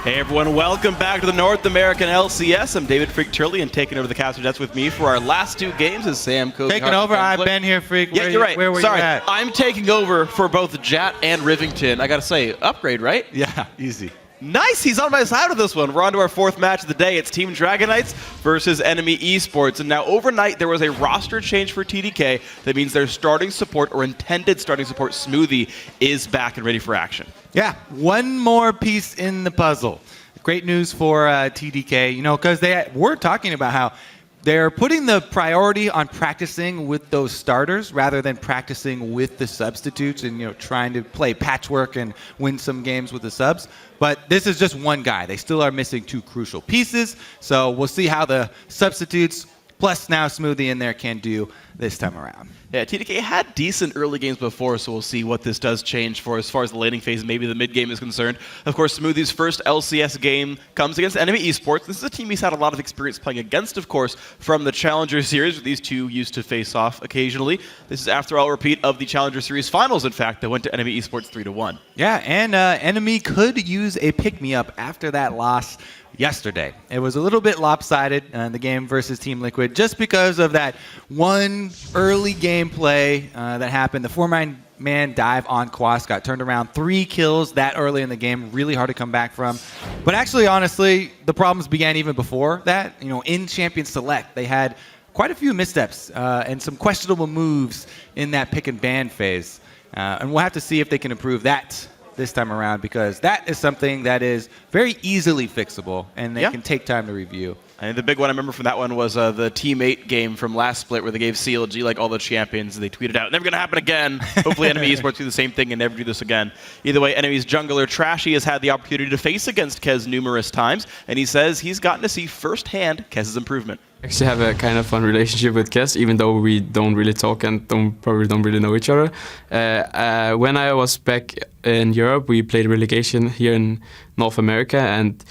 Hey everyone, welcome back to the North American LCS. I'm David Freak Turley, and taking over the caster desk with me for our last two games is Sam Kobe. Taking over, I've been here, Freak. Yeah, you're right. Where were Sorry, you at? I'm taking over for both Jat and Rivington. I gotta say, upgrade, right? Yeah, easy. Nice, he's on my side with this one. We're on to our fourth match of the day. It's Team Dragon Knights versus NME Esports. And now overnight, there was a roster change for TDK. That means their starting support, or intended starting support, Smoothie, is back and ready for action. Yeah, one more piece in the puzzle. Great news for TDK, you know, because they were talking about how they're putting the priority on practicing with those starters rather than practicing with the substitutes and, you know, trying to play patchwork and win some games with the subs. But this is just one guy. They still are missing two crucial pieces. So we'll see how the substitutes plus now Smoothie in there can do this time around. Yeah, TDK had decent early games before, so we'll see what this does change for as far as the laning phase and maybe the mid game is concerned. Of course, Smoothie's first LCS game comes against NME Esports. This is a team he's had a lot of experience playing against, of course, from the Challenger Series, where these two used to face off occasionally. This is, after all, a repeat of the Challenger Series finals, in fact, that went to NME Esports 3-1. Yeah, and NME could use a pick-me-up after that loss yesterday. It was a little bit lopsided in the game versus Team Liquid just because of that one early gameplay that happened. The 4-man dive on Quas got turned around, 3 kills that early in the game, really hard to come back from. But actually, honestly, the problems began even before that. You know, in Champion Select, they had quite a few missteps and some questionable moves in that pick and ban phase. And we'll have to see if they can improve that this time around, because that is something that is very easily fixable and they can take time to review. And the big one I remember from that one was the Team 8 game from last split, where they gave CLG like all the champions, and they tweeted out, "Never gonna happen again." Hopefully NME Esports do the same thing and never do this again. Either way, NME's jungler Trashy has had the opportunity to face against Kez numerous times, and he says he's gotten to see firsthand Kez's improvement. I actually have a kind of fun relationship with Kez, even though we don't really talk and probably don't really know each other. When I was back in Europe, we played relegation here in North America, and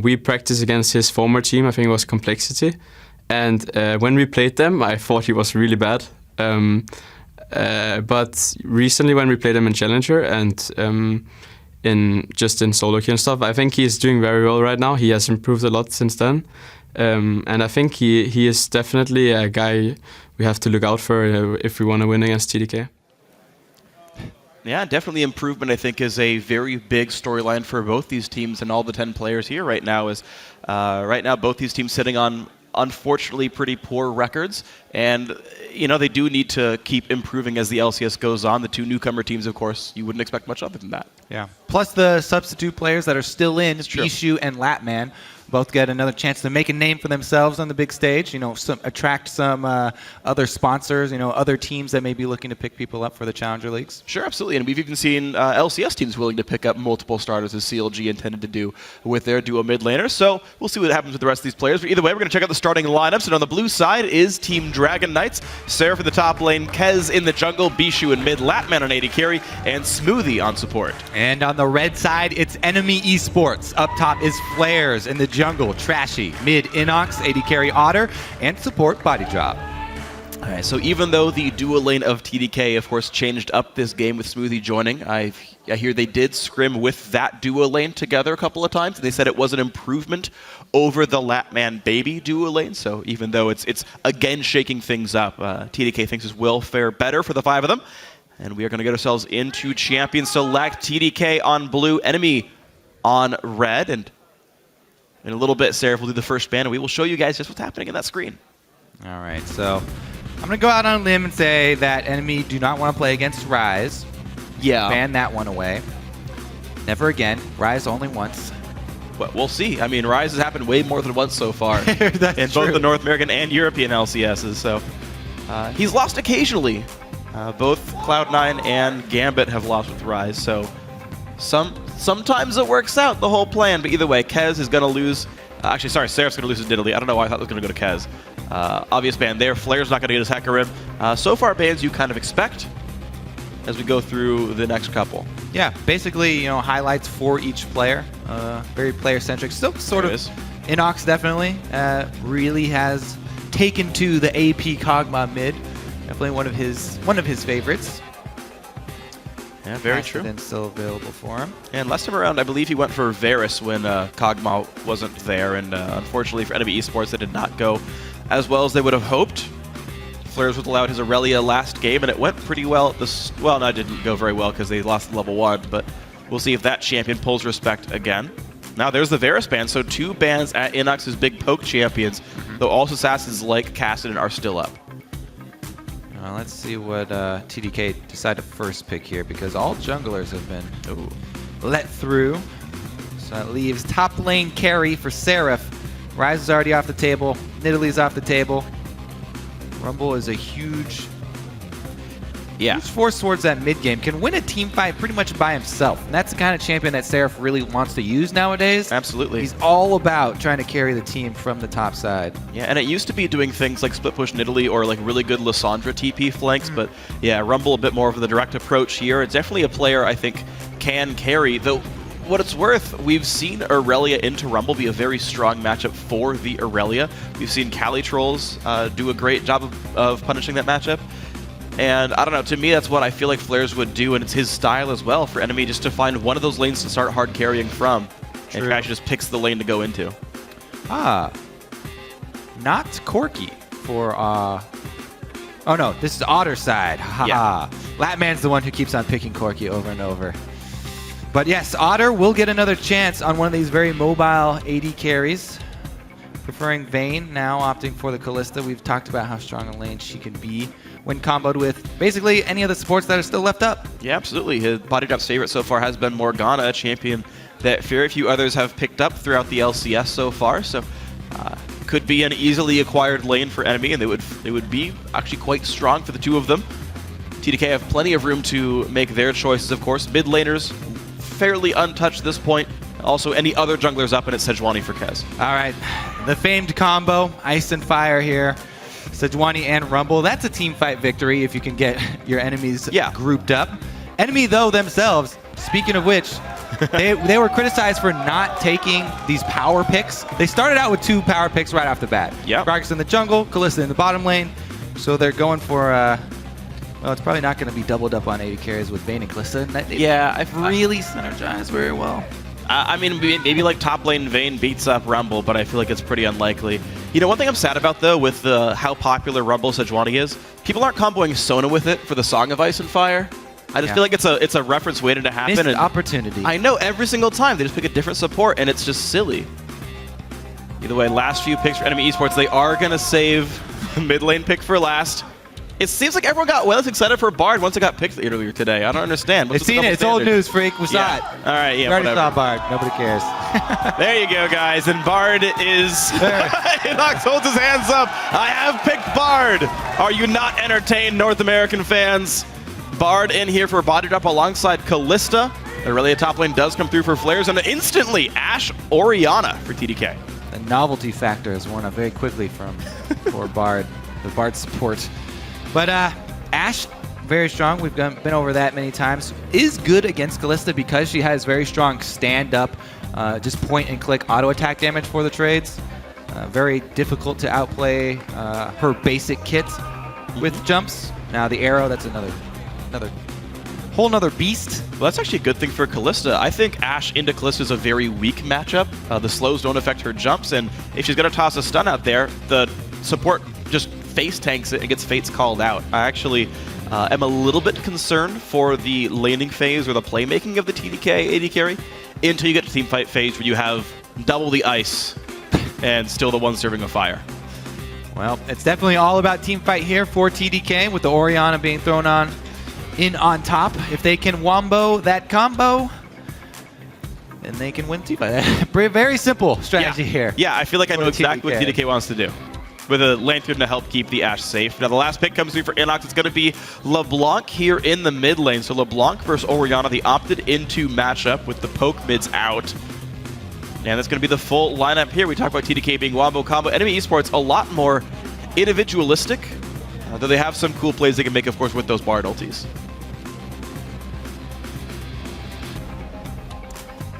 we practiced against his former team. I think it was Complexity. And when we played them, I thought he was really bad. But recently, when we played him in Challenger and in solo queue and stuff, I think he's doing very well right now. He has improved a lot since then. And I think he is definitely a guy we have to look out for if we want to win against TDK. Yeah, definitely improvement, I think, is a very big storyline for both these teams and all the 10 players here right now. Right now, both these teams sitting on, unfortunately, pretty poor records. And, you know, they do need to keep improving as the LCS goes on. The two newcomer teams, of course, you wouldn't expect much other than that. Yeah. Plus the substitute players that are still in, Bishu and Latman, both get another chance to make a name for themselves on the big stage, you know, attract some other sponsors, you know, other teams that may be looking to pick people up for the Challenger Leagues. Sure, absolutely. And we've even seen LCS teams willing to pick up multiple starters, as CLG intended to do with their duo mid laner. So we'll see what happens with the rest of these players. But either way, we're going to check out the starting lineups. And on the blue side is Team Dragon Knights. Seraph in the top lane, Kez in the jungle, Bishu in mid, Latman on AD carry, and Smoothie on support. And on the red side, it's NME Esports. Up top is Flares in the jungle, Trashy, mid Inox, AD carry Otter, and support Body Drop. All right, so even though the dual lane of TDK, of course, changed up this game with Smoothie joining, I hear they did scrim with that duo lane together a couple of times. They said it was an improvement over the Latman Baby duo lane. So even though it's again shaking things up, TDK thinks this will fare better for the 5 of them. And we are going to get ourselves into Champion Select. TDK on blue, NME on red. And in a little bit, Seraph will do the first ban, and we will show you guys just what's happening in that screen. All right, so I'm going to go out on a limb and say that NME do not want to play against Rise. Yeah. Ban that one away. Never again. Rise only once. Well, we'll see. I mean, Rise has happened way more than once so far in That's both true. the North American and European LCSs. So he's lost occasionally. Both Cloud9 and Gambit have lost with Rise. So sometimes it works out, the whole plan. But either way, Kez is going to lose. Actually, sorry, Seraph's going to lose his Diddly. I don't know why I thought it was going to go to Kez. Obvious ban there. Flair's not going to get his Hacker Rib. So far, bans you kind of expect as we go through the next couple. Yeah, basically, you know, highlights for each player. Very player-centric. Still sort of, Inox definitely really has taken to the AP Kog'Maw mid. Definitely one of his favorites. Yeah, very true. And still available for him. And last time around, I believe he went for Varus when Kog'Maw wasn't there, and unfortunately for NME Esports, it did not go as well as they would have hoped. FLICKR was allowed his Aurelia last game, and it went pretty well. Well, no, it didn't go very well because they lost level 1, but we'll see if that champion pulls respect again. Now there's the Varus ban, so 2 bans at Inox's big poke champions, though also assassins like Kassadin are still up. Let's see what TDK decide to first pick here, because all junglers have been let through. So that leaves top lane carry for Seraph. Ryze is already off the table. Nidalee's off the table. Rumble is a huge force towards that mid game. Can win a team fight pretty much by himself. And that's the kind of champion that Seraph really wants to use nowadays. Absolutely. He's all about trying to carry the team from the top side. Yeah, and it used to be doing things like split push Nidalee or like really good Lissandra TP flanks, but yeah, Rumble a bit more of the direct approach here. It's definitely a player I think can carry, though what it's worth, we've seen Aurelia into Rumble be a very strong matchup for the Aurelia. We've seen Cali Trolls do a great job of punishing that matchup. And I don't know, to me that's what I feel like FLICKR would do, and it's his style as well for NME, just to find one of those lanes to start hard carrying from. True. And actually just picks the lane to go into. Not Corky for oh no, this is Otter side. Yeah. Latman's the one who keeps on picking Corky over and over. But yes, Otter will get another chance on one of these very mobile AD carries. Preferring Vayne, now opting for the Kalista. We've talked about how strong a lane she can be when comboed with basically any of the supports that are still left up. Yeah, absolutely. His Bodydrap's favorite so far has been Morgana, a champion that very few others have picked up throughout the LCS so far. So could be an easily acquired lane for NME, and they would be actually quite strong for the two of them. TDK have plenty of room to make their choices, of course. Mid laners fairly untouched at this point. Also, any other junglers up, and it's Sejuani for Kez. All right, the famed combo, Ice and Fire here. Sejuani and Rumble. That's a team fight victory if you can get your enemies grouped up. NME, though, themselves, speaking of which, they were criticized for not taking these power picks. They started out with 2 power picks right off the bat. Yep. Gragas in the jungle, Kalista in the bottom lane. So they're going for, well, it's probably not going to be doubled up on AD carries with Vayne and Kalista. Yeah, I've really synergized very well. I mean, maybe like top lane Vayne beats up Rumble, but I feel like it's pretty unlikely. You know, one thing I'm sad about, though, with how popular Rumble Sejuani is, people aren't comboing Sona with it for the Song of Ice and Fire. I just feel like it's a reference waiting to happen. Missed opportunity. I know, every single time they just pick a different support, and it's just silly. Either way, last few picks for NME Esports, they are going to save the mid lane pick for last. It seems like everyone got well excited for Bard once it got picked earlier today. I don't understand. They've seen it. It's old news, freak. We saw it. All right, yeah, we already whatever. saw Bard. Nobody cares. There you go, guys. And Bard is... Inox holds his hands up. I have picked Bard. Are you not entertained, North American fans? Bard in here for body drop alongside Kalista. Aurelia top lane does come through for flares, and instantly Ashe Orianna for TDK. The novelty factor is worn up very quickly for Bard, the Bard support. But Ashe, very strong. We've been over that many times. Is good against Kalista because she has very strong stand-up, just point-and-click auto-attack damage for the trades. Very difficult to outplay her basic kit with jumps. Now the arrow, that's another whole nother beast. Well, that's actually a good thing for Kalista. I think Ashe into Kalista is a very weak matchup. The slows don't affect her jumps, and if she's going to toss a stun out there, the support just face tanks it and gets fates called out. I actually am a little bit concerned for the laning phase or the playmaking of the TDK AD carry until you get to teamfight phase where you have double the ice and still the one serving a fire. Well, it's definitely all about teamfight here for TDK with the Orianna being thrown on top. If they can wombo that combo, then they can win teamfight. Very simple strategy here. Yeah, I feel like I know exactly what TDK wants to do, with a Lantern to help keep the Ashe safe. Now the last pick comes through for Inox. It's going to be LeBlanc here in the mid lane. So LeBlanc versus Orianna, the opted into matchup with the poke mids out. And that's going to be the full lineup here. We talked about TDK being wombo combo. NME Esports a lot more individualistic, though they have some cool plays they can make, of course, with those Bard ultis.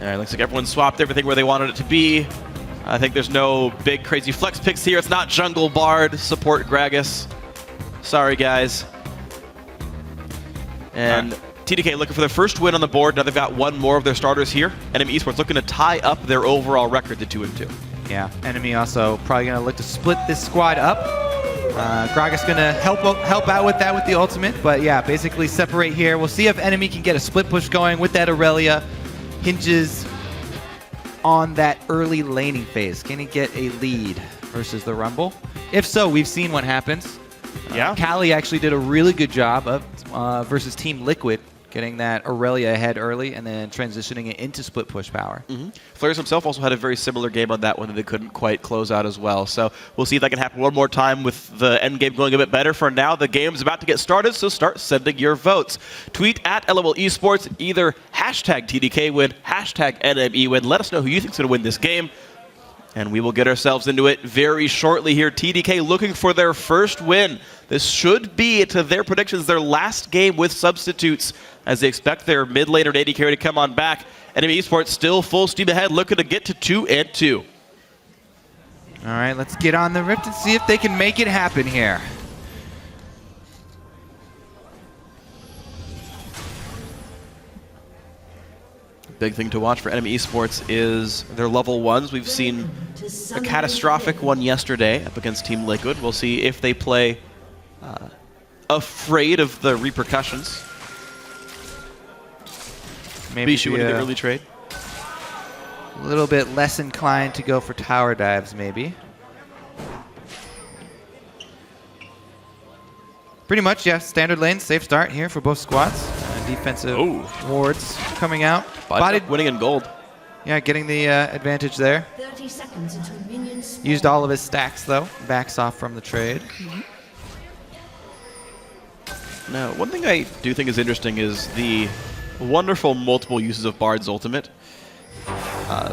All right, looks like everyone swapped everything where they wanted it to be. I think there's no big crazy flex picks here. It's not jungle Bard, support Gragas. Sorry, guys. And TDK looking for their first win on the board. Now they've got one more of their starters here. NME Esports looking to tie up their overall record to 2-2. Yeah, Enemy also probably going to look to split this squad up. Gragas going to help out with that with the ultimate, but yeah, basically separate here. We'll see if Enemy can get a split push going with that Aurelia. Hinges on that early laning phase. Can he get a lead versus the Rumble? If so, we've seen what happens. Yeah. Cali actually did a really good job of versus Team Liquid, getting that Aurelia ahead early and then transitioning it into split push power. FLICKR himself also had a very similar game on that one that they couldn't quite close out as well. So we'll see if that can happen one more time with the end game going a bit better. For now, the game's about to get started, so start sending your votes. Tweet at LOL Esports, either hashtag TDK win, hashtag NME win. Let us know who you think's going to win this game. And we will get ourselves into it very shortly here. TDK looking for their first win. This should be, to their predictions, their last game with substitutes as they expect their mid laner and AD carry to come on back. NME Esports still full steam ahead, looking to get to 2-2. All right, let's get on the Rift and see if they can make it happen here. Big thing to watch for NME Esports is their level 1s. We've seen a catastrophic one yesterday up against Team Liquid. We'll see if they play afraid of the repercussions. Maybe Bishu winning the early trade. A little bit less inclined to go for tower dives, maybe. Pretty much, yeah, standard lane, safe start here for both squads. Defensive wards coming out. Bodied winning in gold. Yeah, getting the advantage there. 30 seconds until minions Used all of his stacks, though. Backs off from the trade. Now, one thing I do think is interesting is the wonderful multiple uses of Bard's ultimate.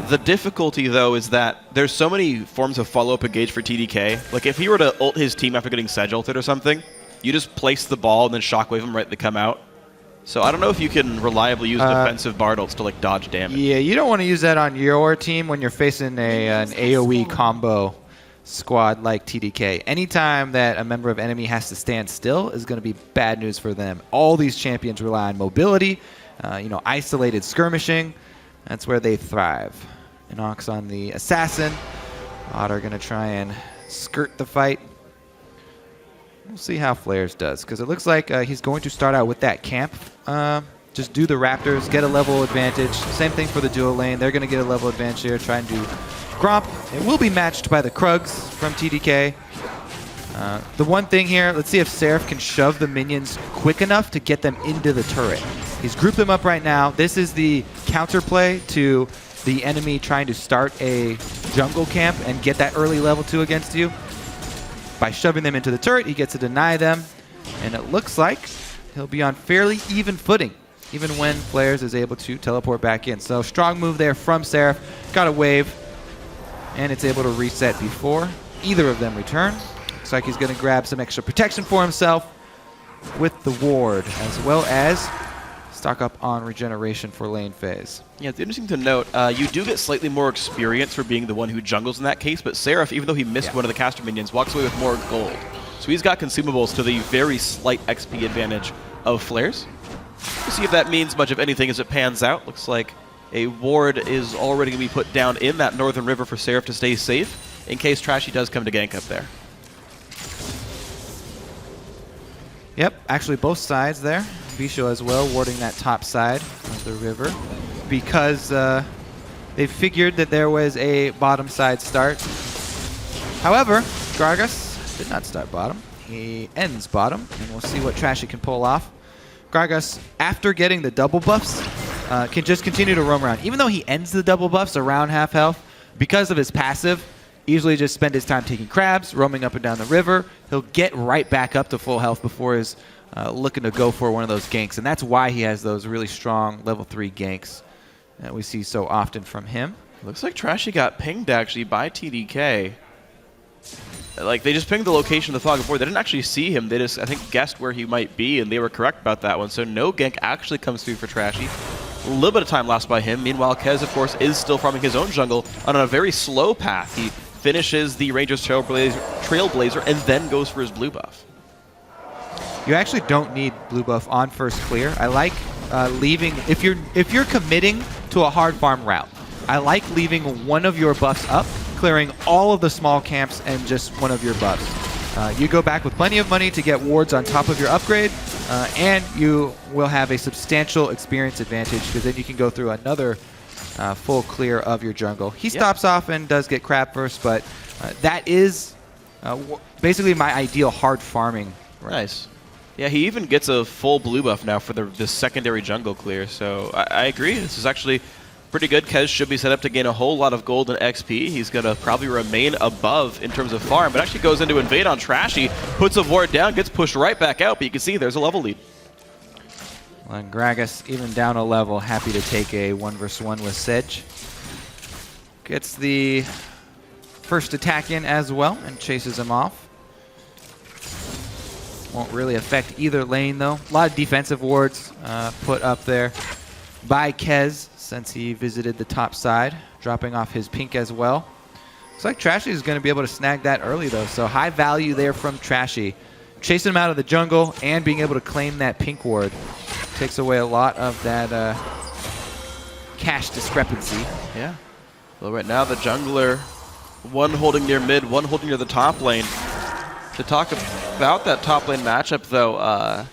The difficulty, though, is that there's so many forms of follow-up engage for TDK. Like, if he were to ult his team after getting Sedge ulted or something, you just place the ball and then shockwave them right as they come out. So I don't know if you can reliably use defensive Bard ults to like dodge damage. Yeah, you don't want to use that on your team when you're facing an AoE combo squad like TDK. Anytime that a member of enemy has to stand still is going to be bad news for them. All these champions rely on mobility, isolated skirmishing. That's where they thrive. Inox on the assassin. Otter going to try and skirt the fight. We'll see how Flares does, because it looks like he's going to start out with that camp. Just do the Raptors, get a level advantage. Same thing for the duo lane. They're going to get a level advantage here, try and do Gromp. It will be matched by the Krugs from TDK. The one thing here, let's see if Seraph can shove the minions quick enough to get them into the turret. He's grouped them up right now. This is the counterplay to the enemy trying to start a jungle camp and get that early level 2 against you. By shoving them into the turret, he gets to deny them. And it looks like he'll be on fairly even footing, even when Flares is able to teleport back in. So strong move there from Seraph. Got a wave, and it's able to reset before either of them return. Looks like he's going to grab some extra protection for himself with the ward, as well as stock up on regeneration for lane phase. Yeah, it's interesting to note, you do get slightly more experience for being the one who jungles in that case, but Seraph, even though he missed one of the caster minions, walks away with more gold. So he's got consumables to the very slight XP advantage of Flares. We'll see if that means much of anything as it pans out. Looks like a ward is already going to be put down in that northern river for Seraph to stay safe, in case Trashy does come to gank up there. Yep, actually both sides there. Bisho as well, warding that top side of the river, because they figured that there was a bottom side start. However, Gragas did not start bottom. He ends bottom, and we'll see what Trashy can pull off. Gragas, after getting the double buffs, can just continue to roam around. Even though he ends the double buffs around half health, because of his passive, easily just spend his time taking crabs, roaming up and down the river. He'll get right back up to full health before his looking to go for one of those ganks, and that's why he has those really strong level 3 ganks that we see so often from him. Looks like Trashy got pinged actually by TDK. Like, they just pinged the location of the fog before. They didn't actually see him. They just, I think, guessed where he might be, and they were correct about that one. So no gank actually comes through for Trashy. A little bit of time lost by him. Meanwhile, Kez, of course, is still farming his own jungle on a very slow path. He finishes the Rangers Trailblazer and then goes for his blue buff. You actually don't need blue buff on first clear. I like leaving, if you're committing to a hard farm route, I like leaving one of your buffs up, clearing all of the small camps and just one of your buffs. You go back with plenty of money to get wards on top of your upgrade, and you will have a substantial experience advantage because then you can go through another full clear of your jungle. He stops off and does get crab first, but that is basically my ideal hard farming. Nice. Yeah, he even gets a full blue buff now for the secondary jungle clear, so I agree. This is actually pretty good. Kez should be set up to gain a whole lot of gold and XP. He's going to probably remain above in terms of farm, but actually goes into invade on Trashy, puts a ward down, gets pushed right back out, but you can see there's a level lead. And Gragas, even down a level, happy to take a 1v1 with Sedge. Gets the first attack in as well and chases him off. Won't really affect either lane though. A lot of defensive wards put up there by Kez since he visited the top side, dropping off his pink as well. Looks like Trashy is going to be able to snag that early though, so high value there from Trashy. Chasing him out of the jungle and being able to claim that pink ward takes away a lot of that cash discrepancy. Yeah. Well, right now the jungler, one holding near mid, one holding near the top lane. To talk about that top lane matchup though,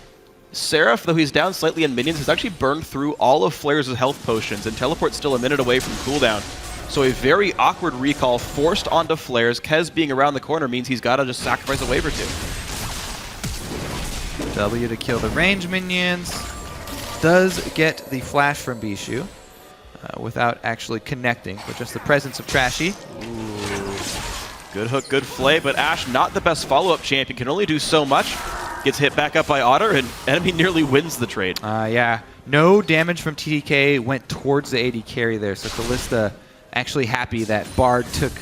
Seraph, though he's down slightly in minions, has actually burned through all of Flair's health potions, and Teleport's still a minute away from cooldown. So a very awkward recall forced onto Flair's. Kez being around the corner means he's got to just sacrifice a wave or two. W to kill the range minions. Does get the flash from Bishu without actually connecting, but just the presence of Trashy. Ooh. Good hook, good flay, but Ashe, not the best follow-up champion, can only do so much. Gets hit back up by Otter, and enemy nearly wins the trade. Yeah, no damage from TDK went towards the AD carry there, so Kalista actually happy that Bard took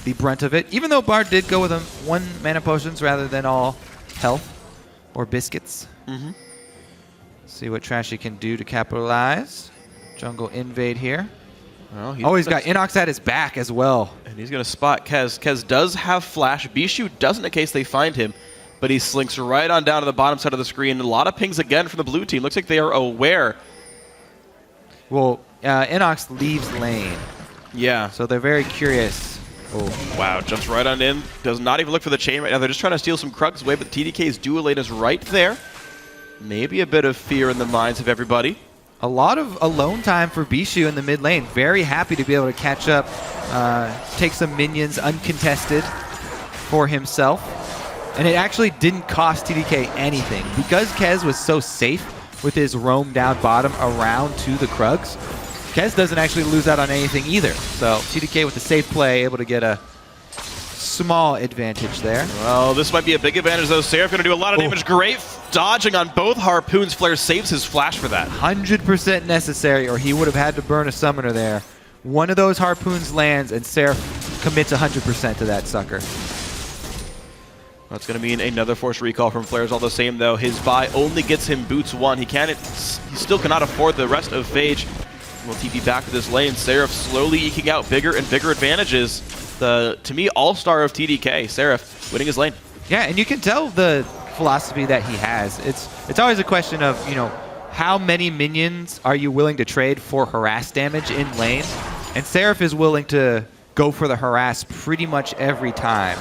the brunt of it, even though Bard did go with 1 mana potions rather than all health or biscuits. See what Trashy can do to capitalize. Jungle invade here. Well, he's got Inox at his back as well. And he's going to spot Kez. Kez does have flash. Bishu doesn't in case they find him, but he slinks right on down to the bottom side of the screen. A lot of pings again from the blue team. Looks like they are aware. Well, Inox leaves lane. Yeah. So they're very curious. Oh. Wow, jumps right on in. Does not even look for the chain right now. They're just trying to steal some Krugs away, but TDK's dual lane is right there. Maybe a bit of fear in the minds of everybody. A lot of alone time for Bishu in the mid lane. Very happy to be able to catch up, take some minions uncontested for himself. And it actually didn't cost TDK anything. Because Kez was so safe with his roam down bottom around to the Krugs, Kez doesn't actually lose out on anything either. So TDK with the safe play, able to get a small advantage there. Well, this might be a big advantage though. Seraph going to do a lot of damage. Great dodging on both harpoons. Flair saves his flash for that. 100% necessary, or he would have had to burn a summoner there. One of those harpoons lands, and Seraph commits 100% to that sucker. That's going to mean another forced recall from Flair's. All the same though, his buy only gets him boots 1. He still cannot afford the rest of Phage. Will TP back to this lane. Seraph slowly eking out bigger and bigger advantages. The, to me, all-star of TDK, Seraph, winning his lane. Yeah, and you can tell the philosophy that he has. It's always a question of, you know, how many minions are you willing to trade for harass damage in lane? And Seraph is willing to go for the harass pretty much every time.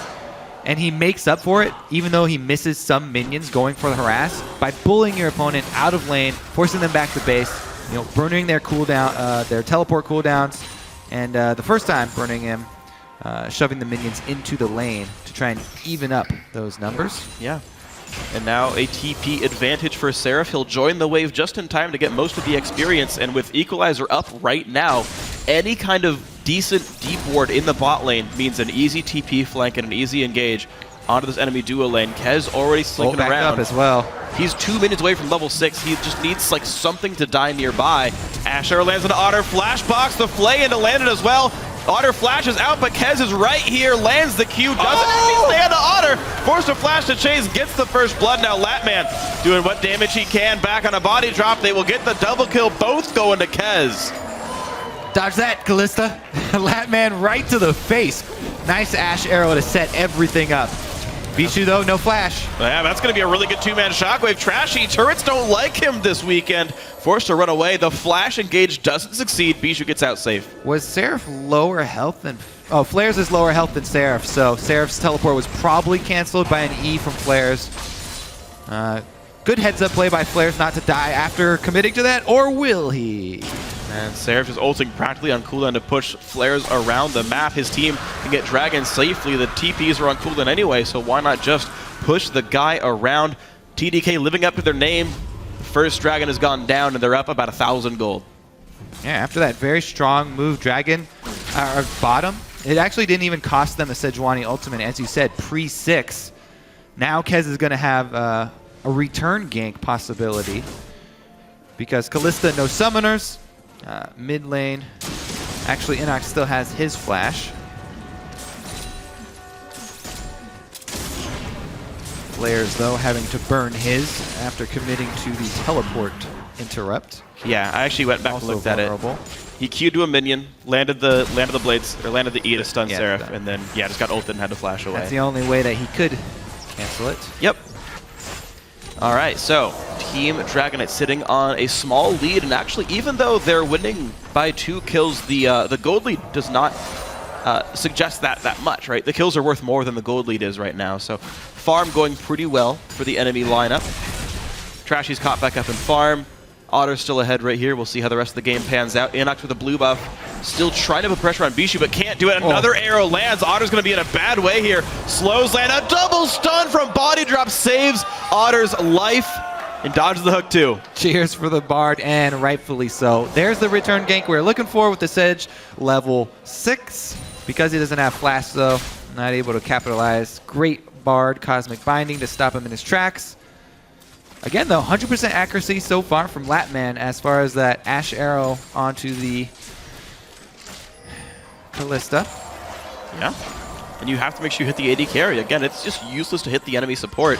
And he makes up for it, even though he misses some minions going for the harass, by bullying your opponent out of lane, forcing them back to base, you know, burning their cooldown, their teleport cooldowns, and the first time burning him, shoving the minions into the lane to try and even up those numbers. Yeah. And now a TP advantage for Seraph. He'll join the wave just in time to get most of the experience, and with Equalizer up right now, any kind of decent deep ward in the bot lane means an easy TP flank and an easy engage onto this enemy duo lane. Kez already slinking around. Up as well. He's 2 minutes away from level 6. He just needs like something to die nearby. Asher lands into Otter, flashbox the flay into landed as well. Otter flashes out, but Kez is right here, lands the Q, doesn't actually stay on to Otter. Forced to flash to chase, gets the first blood. Now Latman doing what damage he can, back on a body drop. They will get the double kill, both going to Kez. Dodge that, Kalista. Latman right to the face. Nice Ashe arrow to set everything up. Bishu, though, no flash. Yeah, that's going to be a really good two-man shockwave. Trashy, turrets don't like him this weekend. Forced to run away. The flash engage doesn't succeed. Bishu gets out safe. Was Seraph lower health than... Oh, Flares is lower health than Seraph, so Seraph's teleport was probably canceled by an E from Flares. Good heads-up play by Flares not to die after committing to that, or will he? And Seraph is ulting practically on cooldown to push Flares around the map. His team can get Dragon safely. The TPs are on cooldown anyway, so why not just push the guy around? TDK living up to their name. First Dragon has gone down, and they're up about 1,000 gold. Yeah, after that very strong move, Dragon, bottom, it actually didn't even cost them a Sejuani ultimate, as you said, pre-6. Now Kez is going to have a return gank possibility because Kalista no summoners. Mid lane, actually Inox still has his flash. Flares though having to burn his after committing to the teleport interrupt. Yeah, I actually went back and looked at it. He Q'd to a minion, landed the blades, or landed the E to stun Seraph, and then just got ulted and had to flash away. That's the only way that he could cancel it. Yep. All right, so Team Dragonite sitting on a small lead, and actually, even though they're winning by 2 kills, the gold lead does not suggest that much, right? The kills are worth more than the gold lead is right now, so farm going pretty well for the enemy lineup. Trashy's caught back up in farm. Otter's still ahead right here. We'll see how the rest of the game pans out. Inox with a blue buff. Still trying to put pressure on Bishu, but can't do it. Another arrow lands. Otter's going to be in a bad way here. Slows land. A double stun from Body Drop saves Otter's life and dodges the hook too. Cheers for the Bard, and rightfully so. There's the return gank we're looking for with the Sedge, level 6. Because he doesn't have flash though, not able to capitalize. Great Bard Cosmic Binding to stop him in his tracks. Again though, 100% accuracy so far from Latman as far as that Ash Arrow onto the Kalista. Yeah, and you have to make sure you hit the AD carry. Again, it's just useless to hit the enemy support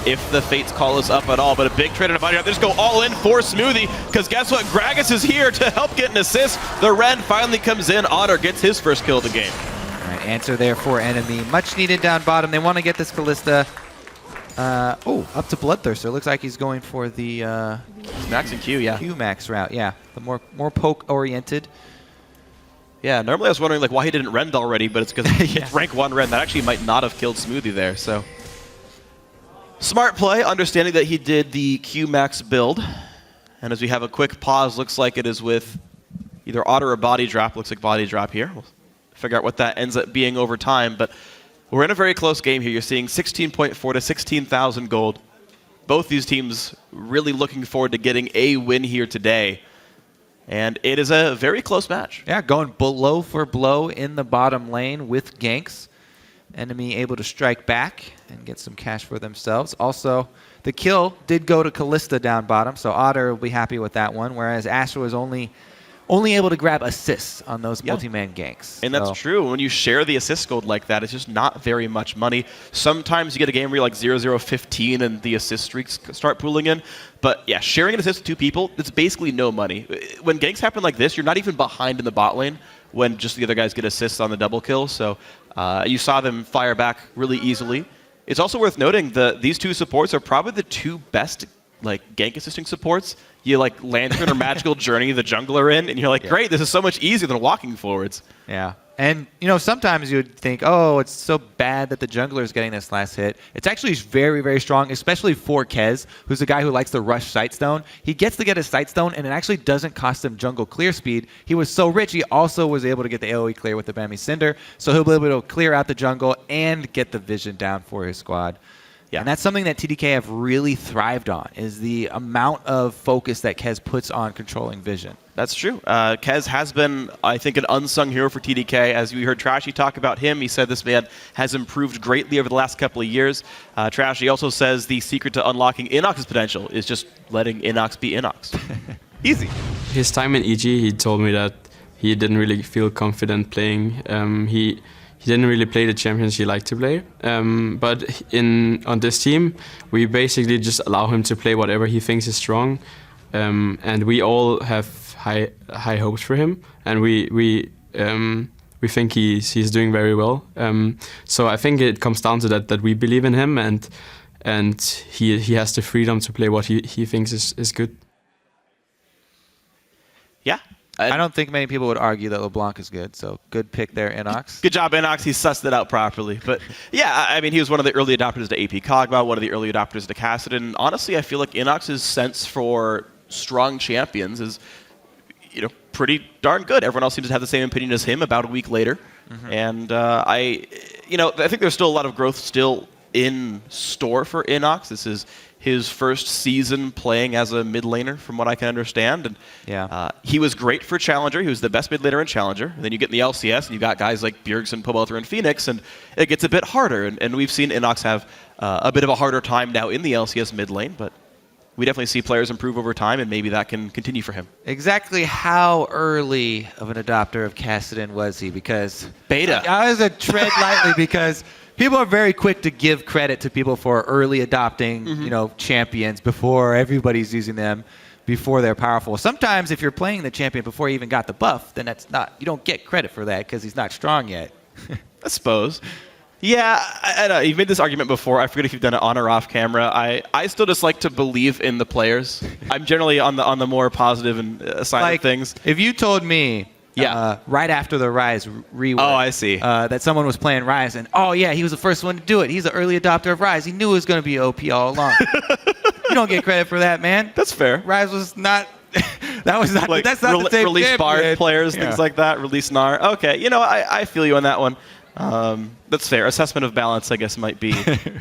if the Fates call us up at all. But a big trade and a body drop. They just go all in for Smoothie, because guess what? Gragas is here to help get an assist. The Ren finally comes in. Otter gets his first kill of the game. All right, answer there for NME. Much needed down bottom. They want to get this Kalista. Up to Bloodthirster. Looks like he's going for the Max and Q, yeah. Q max route, yeah. The more poke oriented. Yeah, normally I was wondering like why he didn't rend already, but it's because it's rank 1 Ren. That actually might not have killed Smoothie there, so. Smart play, understanding that he did the Q max build. And as we have a quick pause, looks like it is with either Otter or Body Drop. Looks like Body Drop here. We'll figure out what that ends up being over time, but we're in a very close game here. You're seeing 16.4 to 16,000 gold. Both these teams really looking forward to getting a win here today. And it is a very close match. Yeah, going blow for blow in the bottom lane with ganks. Enemy able to strike back and get some cash for themselves. Also, the kill did go to Kalista down bottom, so Otter will be happy with that one, whereas Asher was only able to grab assists on those multi-man ganks. And that's true. When you share the assist gold like that, it's just not very much money. Sometimes you get a game where you're like 0-0-15 and the assist streaks start pooling in. But yeah, sharing an assist with 2 people, it's basically no money. When ganks happen like this, you're not even behind in the bot lane when just the other guys get assists on the double kill. So you saw them fire back really easily. It's also worth noting that these 2 supports are probably the 2 best like gank assisting supports. You like Lantern or Magical Journey the jungler in, and you're like, great, this is so much easier than walking forwards. Yeah. And, you know, sometimes you would think, oh, it's so bad that the jungler is getting this last hit. It's actually very, very strong, especially for Kez, who's a guy who likes to rush Sightstone. He gets to get his Sightstone, and it actually doesn't cost him jungle clear speed. He was so rich, he also was able to get the AoE clear with the Bambi Cinder, so he'll be able to clear out the jungle and get the vision down for his squad. Yeah. And that's something that TDK have really thrived on, is the amount of focus that Kez puts on controlling vision. That's true. Kez has been, I think, an unsung hero for TDK. As we heard Trashy talk about him, he said this man has improved greatly over the last couple of years. Trashy also says the secret to unlocking Inox's potential is just letting Inox be Inox. Easy. His time in EG, he told me that he didn't really feel confident playing. He didn't really play the champions he liked to play, but on this team, we basically just allow him to play whatever he thinks is strong, and we all have high hopes for him, and we we think he's doing very well. So I think it comes down to that we believe in him, and he has the freedom to play what he thinks is good. Yeah. I don't think many people would argue that LeBlanc is good, so good pick there, Inox. Good job, Inox. He sussed it out properly. But yeah, I mean, he was one of the early adopters to AP Kog'Maw, one of the early adopters to Kassadin. Honestly, I feel like Inox's sense for strong champions is, pretty darn good. Everyone else seems to have the same opinion as him about a week later. And I think there's still a lot of growth still in store for Inox. This is his first season playing as a mid laner, from what I can understand. And he was great for Challenger. He was the best mid laner in Challenger. And then you get in the LCS, and you got guys like Bjergsen, Pobelter, and Phoenix, and it gets a bit harder. And we've seen Inox have a bit of a harder time now in the LCS mid lane, but we definitely see players improve over time, and maybe that can continue for him. Exactly how early of an adopter of Kassadin was he? Because beta. I was a tread lightly because people are very quick to give credit to people for early adopting, champions before everybody's using them, before they're powerful. Sometimes if you're playing the champion before he even got the buff, then you don't get credit for that because he's not strong yet. I suppose. Yeah, I know. You've made this argument before. I forget if you've done it on or off camera. I still just like to believe in the players. I'm generally on the more positive side of things. If you told me, right after the Rise rework, I see, that someone was playing Rise, and he was the first one to do it. He's an early adopter of Rise. He knew it was going to be OP all along. You don't get credit for that, man. That's fair. Rise was not. That was not. Like that's not the same release champion. Bard players, things like that. Release Gnar. Okay, I feel you on that one. That's fair. Assessment of balance, I guess, might be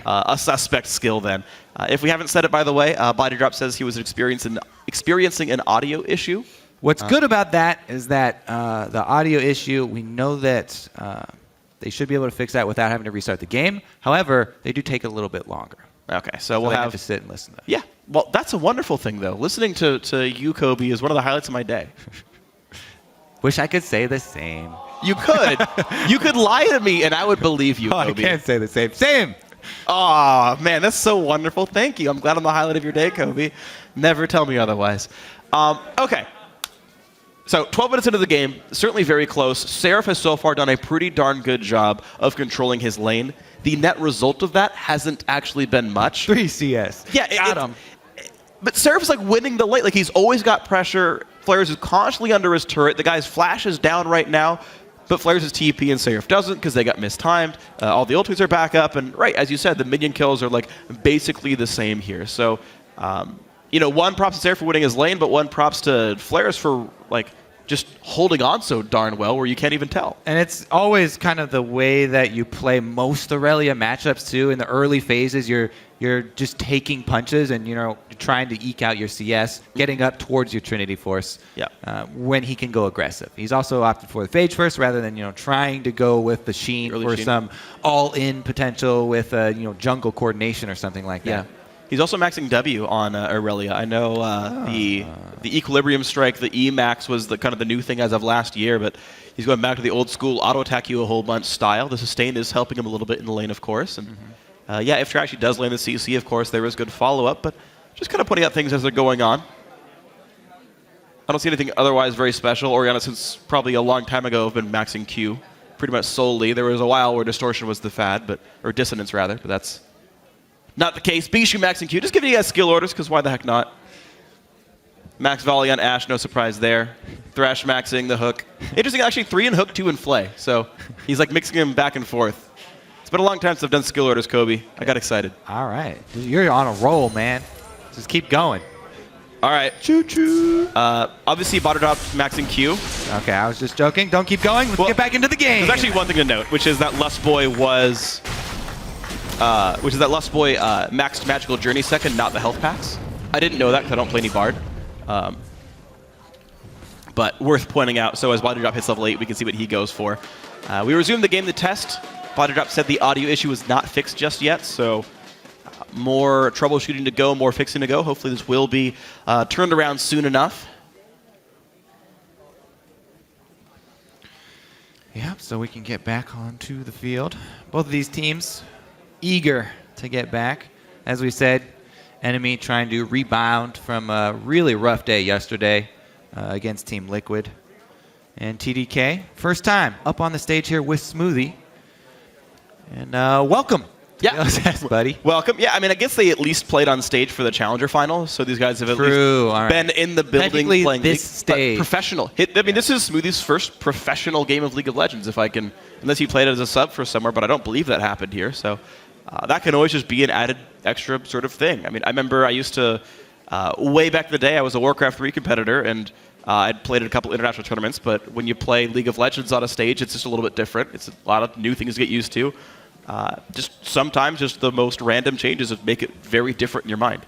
a suspect skill then. If we haven't said it, by the way, Bodydrop says he was experiencing an audio issue. What's good about that is that the audio issue, we know that they should be able to fix that without having to restart the game. However, they do take a little bit longer. Okay, so we'll have to sit and listen to that. Yeah, well, that's a wonderful thing, though. Listening to you, Kobe, is one of the highlights of my day. Wish I could say the same. You could. You could lie to me, and I would believe you, Kobe. I can't say the same. Same. Oh, man, that's so wonderful. Thank you. I'm glad I'm the highlight of your day, Kobe. Never tell me otherwise. Okay. So 12 minutes into the game, certainly very close. Seraph has so far done a pretty darn good job of controlling his lane. The net result of that hasn't actually been much. 3 CS. Yeah, got him. But Seraph's like winning the lane. Like, he's always got pressure. Flares is constantly under his turret. The guy's flash is down right now, but Flares is TP and Seraph doesn't because they got mistimed. All the ultis are back up, and right, as you said, the minion kills are like basically the same here. So, one props to Seraph for winning his lane, but one props to Flares for like just holding on so darn well where you can't even tell. And it's always kind of the way that you play most Aurelia matchups too. In the early phases, you're just taking punches and you're trying to eke out your CS, getting up towards your Trinity Force. When he can go aggressive. He's also opted for the Phage first rather than trying to go with the Sheen Early for Sheen. some all-in potential with jungle coordination or something like that. He's also maxing W on Aurelia. I know the Equilibrium Strike, the E max was the kind of the new thing as of last year, but he's going back to the old school auto attack you a whole bunch style. The sustain is helping him a little bit in the lane, of course. And if he actually does land the CC, of course, there is good follow-up, but just kind of pointing out things as they're going on. I don't see anything otherwise very special. Orianna, since probably a long time ago, have been maxing Q pretty much solely. There was a while where Distortion was the fad, or Dissonance rather, but that's not the case. Bishu maxing Q. Just giving you guys skill orders, because why the heck not? Max Volley on Ashe, no surprise there. Thrash maxing the hook. Interesting, actually 3 in hook, 2 in flay. So he's like mixing them back and forth. It's been a long time since I've done skill orders, Kobe. I got excited. All right. You're on a roll, man. Just keep going. All right. Choo-choo. Obviously, Bodydrop maxing Q. Okay, I was just joking. Don't keep going. Let's get back into the game. There's actually one thing to note, which is that Lustboy was... maxed Magical Journey second, not the health packs. I didn't know that because I don't play any Bard. But worth pointing out, so as Bodydrop hits level 8, we can see what he goes for. We resumed the game to test. Bodydrop said the audio issue was not fixed just yet, so more troubleshooting to go, more fixing to go. Hopefully this will be turned around soon enough. Yeah, so we can get back onto the field. Both of these teams eager to get back. As we said, NME trying to rebound from a really rough day yesterday against Team Liquid. and TDK. First time up on the stage here with Smoothie. And welcome. Yeah. NA LCS, buddy. Welcome. Yeah, I mean, I guess they at least played on stage for the Challenger final, so these guys have at least been in the building Technically, playing this League, stage. professional. I mean, this is Smoothie's first professional game of League of Legends, if I can, unless he played it as a sub for somewhere, but I don't believe that happened here. So that can always just be an added extra sort of thing. I mean, I remember I used to, way back in the day, I was a Warcraft 3 competitor, and I'd played at a couple international tournaments, but when you play League of Legends on a stage, it's just a little bit different. It's a lot of new things to get used to. Just sometimes just the most random changes would make it very different in your mind.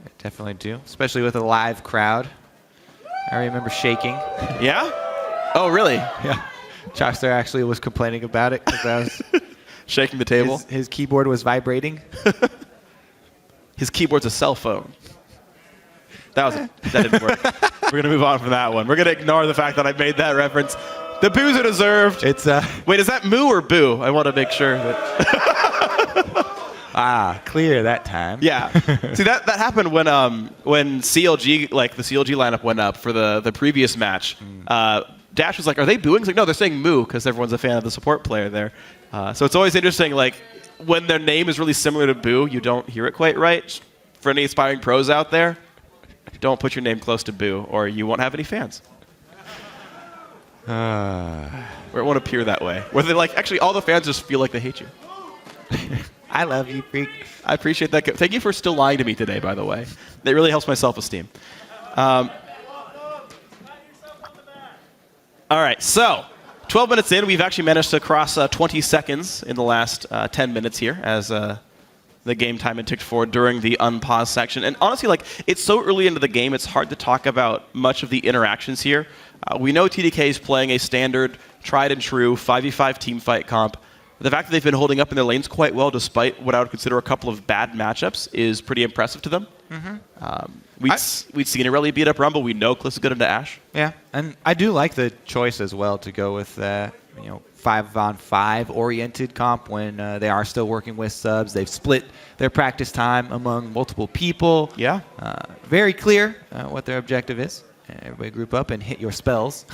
I definitely do, especially with a live crowd. I remember shaking. Yeah? Oh, really? Yeah. Chopster actually was complaining about it because I was Shaking the table? his keyboard was vibrating. His keyboard's a cell phone. That didn't work. We're going to move on from that one. We're going to ignore the fact that I made that reference. The boos are deserved. It's Wait, is that moo or boo? I want to make sure that. Clear that time. Yeah. See, that happened when CLG, like the CLG lineup went up for the previous match. Dash was like, "Are they booing?" He's like, "No, they're saying moo because everyone's a fan of the support player there." So it's always interesting, like when their name is really similar to boo, you don't hear it quite right. For any aspiring pros out there, don't put your name close to boo, or you won't have any fans. Or it won't appear that way. Where they like, actually, all the fans just feel like they hate you. I love you, freak. I appreciate that. Thank you for still lying to me today, by the way. That really helps my self-esteem. All right, so 12 minutes in, we've actually managed to cross 20 seconds in the last 10 minutes here as the game time had ticked forward during the unpause section. And honestly, like, it's so early into the game, it's hard to talk about much of the interactions here. We know TDK is playing a standard, tried and true 5v5 team fight comp. The fact that they've been holding up in their lanes quite well, despite what I would consider a couple of bad matchups, is pretty impressive to them. We'd seen Irelia beat up Rumble. We know Kliss is good into Ashe. Yeah, and I do like the choice as well to go with 5-on-5 oriented comp when they are still working with subs. They've split their practice time among multiple people. Yeah. Very clear what their objective is. Everybody group up and hit your spells.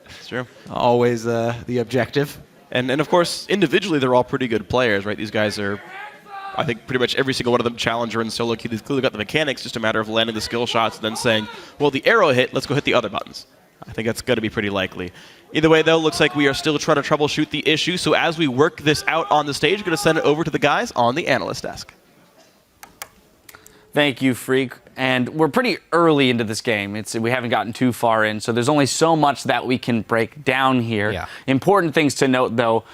It's true. Always the objective. And of course, individually, they're all pretty good players, right? These guys are, I think, pretty much every single one of them Challenger and solo queue. They've clearly got the mechanics, just a matter of landing the skill shots and then saying, well, the arrow hit, let's go hit the other buttons. I think that's going to be pretty likely. Either way, though, looks like we are still trying to troubleshoot the issue. So as we work this out on the stage, we're going to send it over to the guys on the analyst desk. Thank you, Freak. And we're pretty early into this game. We haven't gotten too far in, so there's only so much that we can break down here. Yeah. Important things to note, though,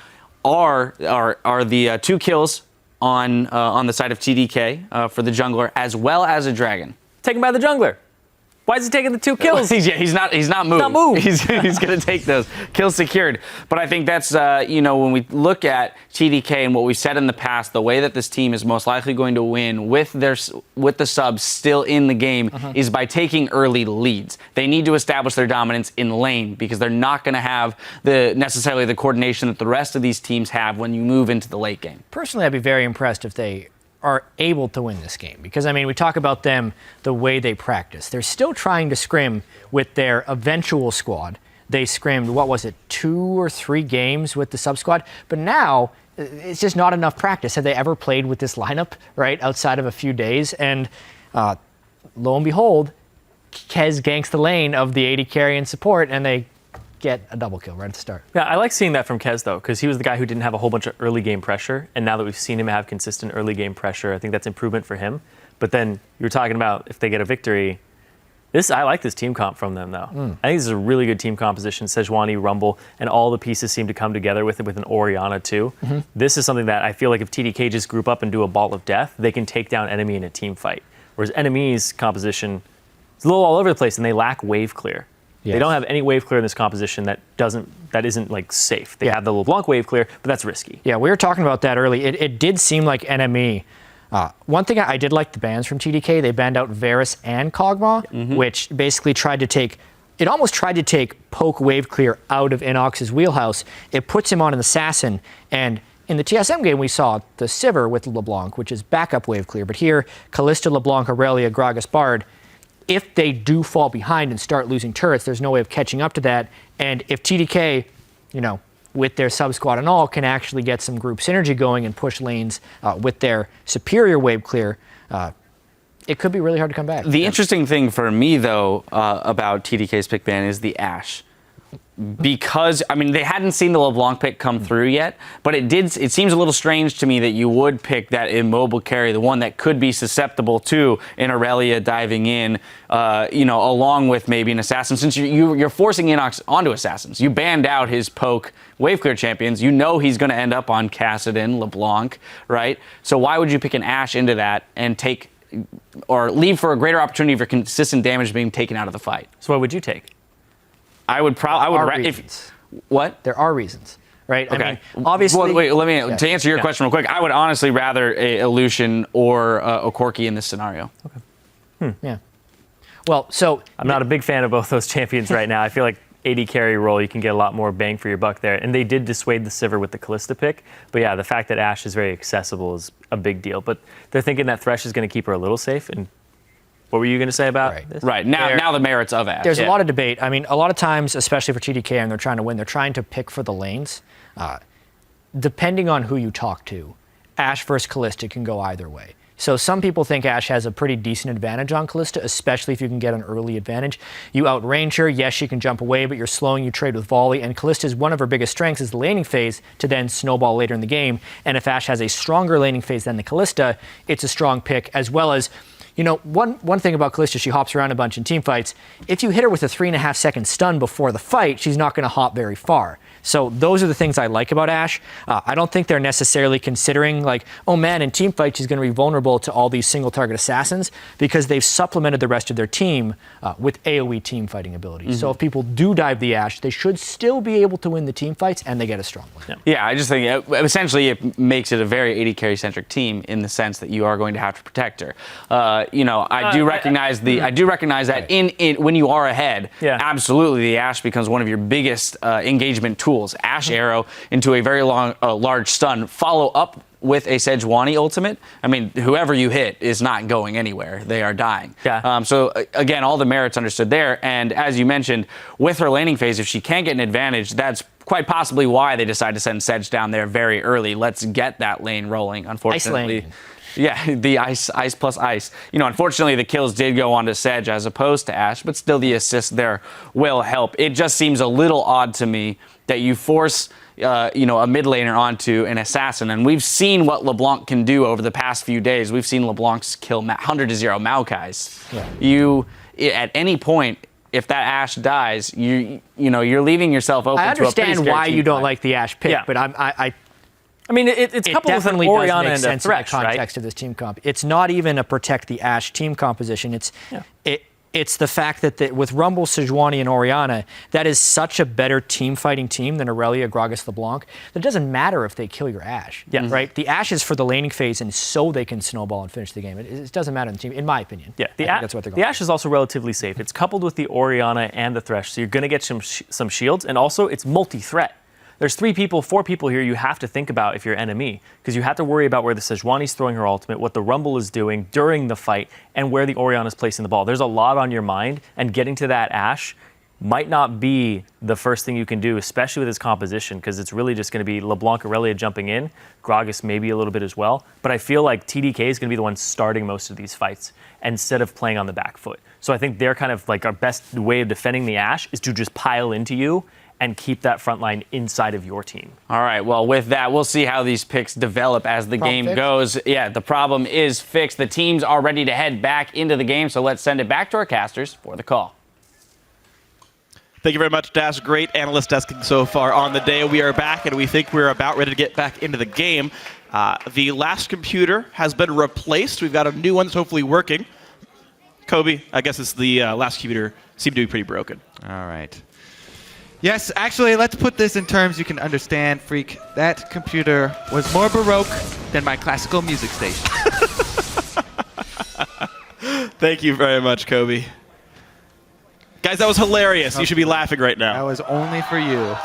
are the 2 kills on the side of TDK for the jungler, as well as a dragon. Taken by the jungler. Why is he taking the 2 kills? he's not moved. Not moved. He's going to take those kills secured. But I think that's when we look at TDK and what we've said in the past, the way that this team is most likely going to win with the subs still in the game is by taking early leads. They need to establish their dominance in lane because they're not going to have necessarily the coordination that the rest of these teams have when you move into the late game. Personally, I'd be very impressed if they are able to win this game because, I mean, we talk about them, the way they practice. They're still trying to scrim with their eventual squad. They scrimmed, 2 or 3 games with the sub squad, but now it's just not enough practice. Have they ever played with this lineup, right, outside of a few days? And lo and behold, Kez ganks the lane of the AD carry and support, and they get a double kill right at the start. Yeah, I like seeing that from Kez, though, because he was the guy who didn't have a whole bunch of early game pressure, and now that we've seen him have consistent early game pressure, I think that's improvement for him. But then you were talking about if they get a victory. I like this team comp from them, though. I think this is a really good team composition. Sejuani, Rumble, and all the pieces seem to come together with it, with an Orianna, too. This is something that I feel like if TDK just group up and do a ball of death, they can take down NME in a team fight. Whereas NME's composition is a little all over the place, and they lack wave clear. Yes. They don't have any wave clear in this composition that isn't like safe. They have the LeBlanc wave clear, but that's risky. Yeah, we were talking about that early. It did seem like NME. One thing I did like the bans from TDK. They banned out Varus and Kog'Maw, which basically almost tried to take poke wave clear out of Inox's wheelhouse. It puts him on an assassin, and in the TSM game we saw the Sivir with LeBlanc, which is backup wave clear. But here, Kalista, LeBlanc, Aurelia, Gragas, Bard. if they do fall behind and start losing turrets, there's no way of catching up to that. And if TDK, with their sub squad and all, can actually get some group synergy going and push lanes with their superior wave clear, it could be really hard to come back. The interesting thing for me, though, about TDK's pick ban is the Ashe. Because, I mean, they hadn't seen the LeBlanc pick come through yet, but it seems a little strange to me that you would pick that immobile carry, the one that could be susceptible to an Aurelia diving in, along with maybe an Assassin, since you're forcing Inox onto Assassins. You banned out his poke wave clear champions. You know he's going to end up on Kassadin, LeBlanc, right? So why would you pick an Ashe into that and take, or leave for a greater opportunity for consistent damage being taken out of the fight? So what would you take? I would probably, what? There are reasons, right? Okay. I mean, obviously. Well, to answer your question real quick, I would honestly rather a Lucian or a Corki in this scenario. Okay. Yeah. Well, so I'm not a big fan of both those champions right now. I feel like AD carry role, you can get a lot more bang for your buck there. And they did dissuade the Sivir with the Kalista pick. But yeah, the fact that Ashe is very accessible is a big deal. But they're thinking that Thresh is going to keep her a little safe. And what were you going to say about this? Right. Now the merits of Ashe. There's a lot of debate. I mean, a lot of times, especially for TDK, and they're trying to win, they're trying to pick for the lanes. Depending on who you talk to, Ashe versus Kalista can go either way. So some people think Ashe has a pretty decent advantage on Kalista, especially if you can get an early advantage. You outrange her, yes, she can jump away, but you're slowing, you trade with volley, and Kalista's one of her biggest strengths is the laning phase to then snowball later in the game. And if Ashe has a stronger laning phase than the Kalista, it's a strong pick, as well as, one thing about Kalista, she hops around a bunch in team fights. If you hit her with a 3.5 second stun before the fight, she's not going to hop very far. So those are the things I like about Ashe. I don't think they're necessarily considering like, oh man, in team fight she's going to be vulnerable to all these single target assassins, because they've supplemented the rest of their team with AoE team fighting abilities. So if people do dive the Ashe, they should still be able to win the team fights, and they get a strong one. Yeah, I just think essentially it makes it a very AD carry centric team in the sense that you are going to have to protect her. I do recognize that when you are ahead, absolutely the Ashe becomes one of your biggest engagement tools. Ashe arrow into a very large stun, follow up with a Sejuani ultimate. I mean, whoever you hit is not going anywhere. They are dying. Yeah. So again, all the merits understood there. And as you mentioned, with her laning phase, if she can't get an advantage, that's quite possibly why they decide to send Sedge down there very early. Let's get that lane rolling. Unfortunately. Ice lane. Yeah, the ice plus ice. Unfortunately, the kills did go on to Sedge as opposed to Ashe, but still the assist there will help. It just seems a little odd to me that you force, a mid laner onto an assassin, and we've seen what LeBlanc can do over the past few days. We've seen LeBlanc's kill 100-0 Maokais. Yeah. You, at any point, if that Ashe dies, you're leaving yourself open to a pretty scary I understand why you don't fight. like the Ashe pick, but I mean, it's coupled with an definitely Orianna does and make a sense in the Thresh, context of this team comp. It's not even a protect the Ashe team composition. It's the fact that with Rumble, Sejuani, and Orianna, that is such a better team fighting team than Aurelia, Gragas, LeBlanc, that it doesn't matter if they kill your Ashe. Yeah. Right? The Ashe is for the laning phase, and so they can snowball and finish the game. It doesn't matter in the team, in my opinion. Yeah, that's what they're going the Ashe is also relatively safe. It's coupled with the Orianna and the Thresh, so you're going to get some shields, and also it's multi-threat. There's 4 people here you have to think about if you're NME, because you have to worry about where the Sejuani's throwing her ultimate, what the Rumble is doing during the fight, and where the Orianna's placing the ball. There's a lot on your mind, and getting to that Ashe might not be the first thing you can do, especially with his composition, because it's really just going to be LeBlanc, Aurelia jumping in, Gragas maybe a little bit as well. But I feel like TDK is going to be the one starting most of these fights instead of playing on the back foot. So I think they're kind of like our best way of defending the Ashe is to just pile into you and keep that front line inside of your team. All right, well, with that, we'll see how these picks develop as the game goes. Yeah, the problem is fixed. The teams are ready to head back into the game, so let's send it back to our casters for the call. Thank you very much, Dash. Great analyst desking so far on the day. We are back, and we think we're about ready to get back into the game. The last computer has been replaced. We've got a new one that's hopefully working. Kobe, I guess it's the last computer seemed to be pretty broken. All right. Yes, actually, let's put this in terms you can understand, Freak. That computer was more Baroque than my classical music station. Thank you very much, Kobe. Guys, that was hilarious. You should be laughing right now. That was only for you.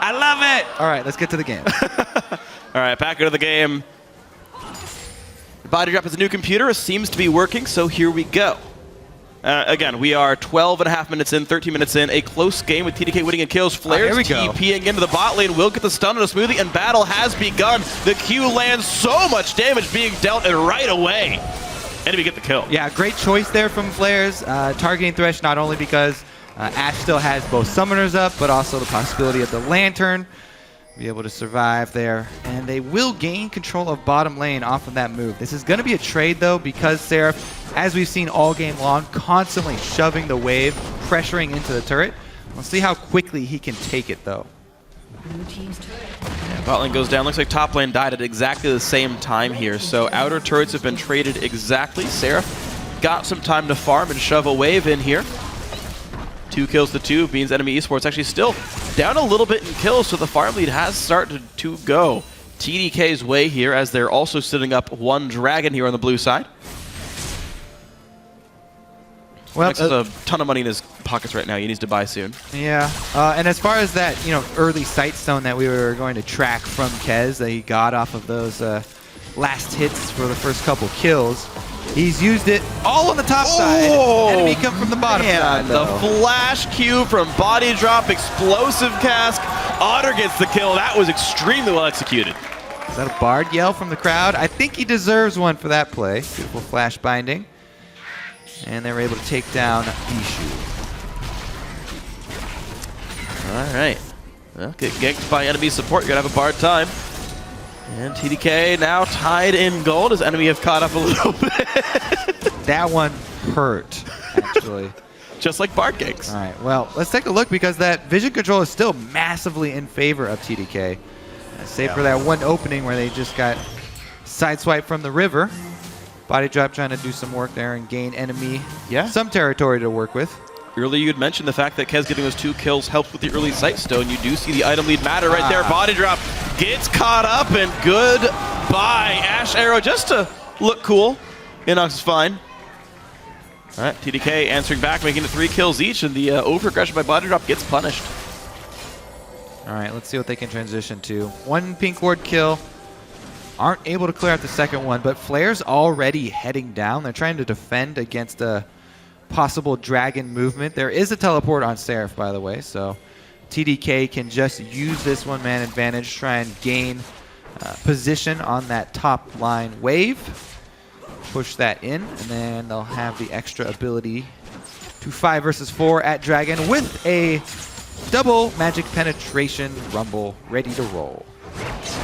I love it! All right, let's get to the game. All right, back into the game. Body drop is a new computer. It seems to be working, so here we go. Again, we are 12.5 minutes in, 13 minutes in. A close game with TDK winning in kills. Flares TPing into the bot lane. Will get the stun on a Smoothie, and battle has begun. The Q lands, so much damage being dealt, and right away, enemy get the kill. Yeah, great choice there from Flares. Targeting Thresh not only because Ashe still has both summoners up, but also the possibility of the Lantern. Be able to survive there, and they will gain control of bottom lane off of that move. This is going to be a trade though, because Seraph, as we've seen all game long, constantly shoving the wave, pressuring into the turret. We'll see how quickly he can take it though. Blue team's turret. Yeah, bot lane goes down. Looks like top lane died at exactly the same time here. So outer turrets have been traded exactly. Seraph got some time to farm and shove a wave in here. 2 kills to 2 means NME Esports actually still down a little bit in kills, so the farm lead has started to go TDK's way here, as they're also sitting up 1 dragon here on the blue side. Well, Next has a ton of money in his pockets right now. He needs to buy soon. Yeah, and as far as that, early sight stone that we were going to track from Kez that he got off of those last hits for the first couple kills, he's used it all on the top side. Enemy come from the bottom side, the though. flash Q from body drop, explosive cask. Otter gets the kill. That was extremely well executed. Is that a Bard yell from the crowd? I think he deserves one for that play. Beautiful flash binding. And they were able to take down Ishu. All right. Well, get ganked by enemy support. You're going to have a Bard time. And TDK now tied in gold as enemy have caught up a little bit. That one hurt, actually. Just like Bard ganks. All right, well, let's take a look, because that vision control is still massively in favor of TDK. Save for that one opening where they just got sideswiped from the river. Body drop trying to do some work there and gain enemy some territory to work with. Earlier you had mentioned the fact that Kez getting those 2 kills helps with the early sight stone. You do see the item lead matter right there. Body drop gets caught up, and goodbye. Ashe arrow just to look cool. Inox is fine. All right, TDK answering back, making it 3 kills each, and the over-aggression by body drop gets punished. All right, let's see what they can transition to. 1 pink ward kill. Aren't able to clear out the second one, but Flare's already heading down. They're trying to defend against a possible dragon movement. There is a teleport on Seraph, by the way, so TDK can just use this one-man advantage, try and gain position on that top line wave, push that in, and then they'll have the extra ability to 5 versus 4 at dragon with a double magic penetration rumble ready to roll.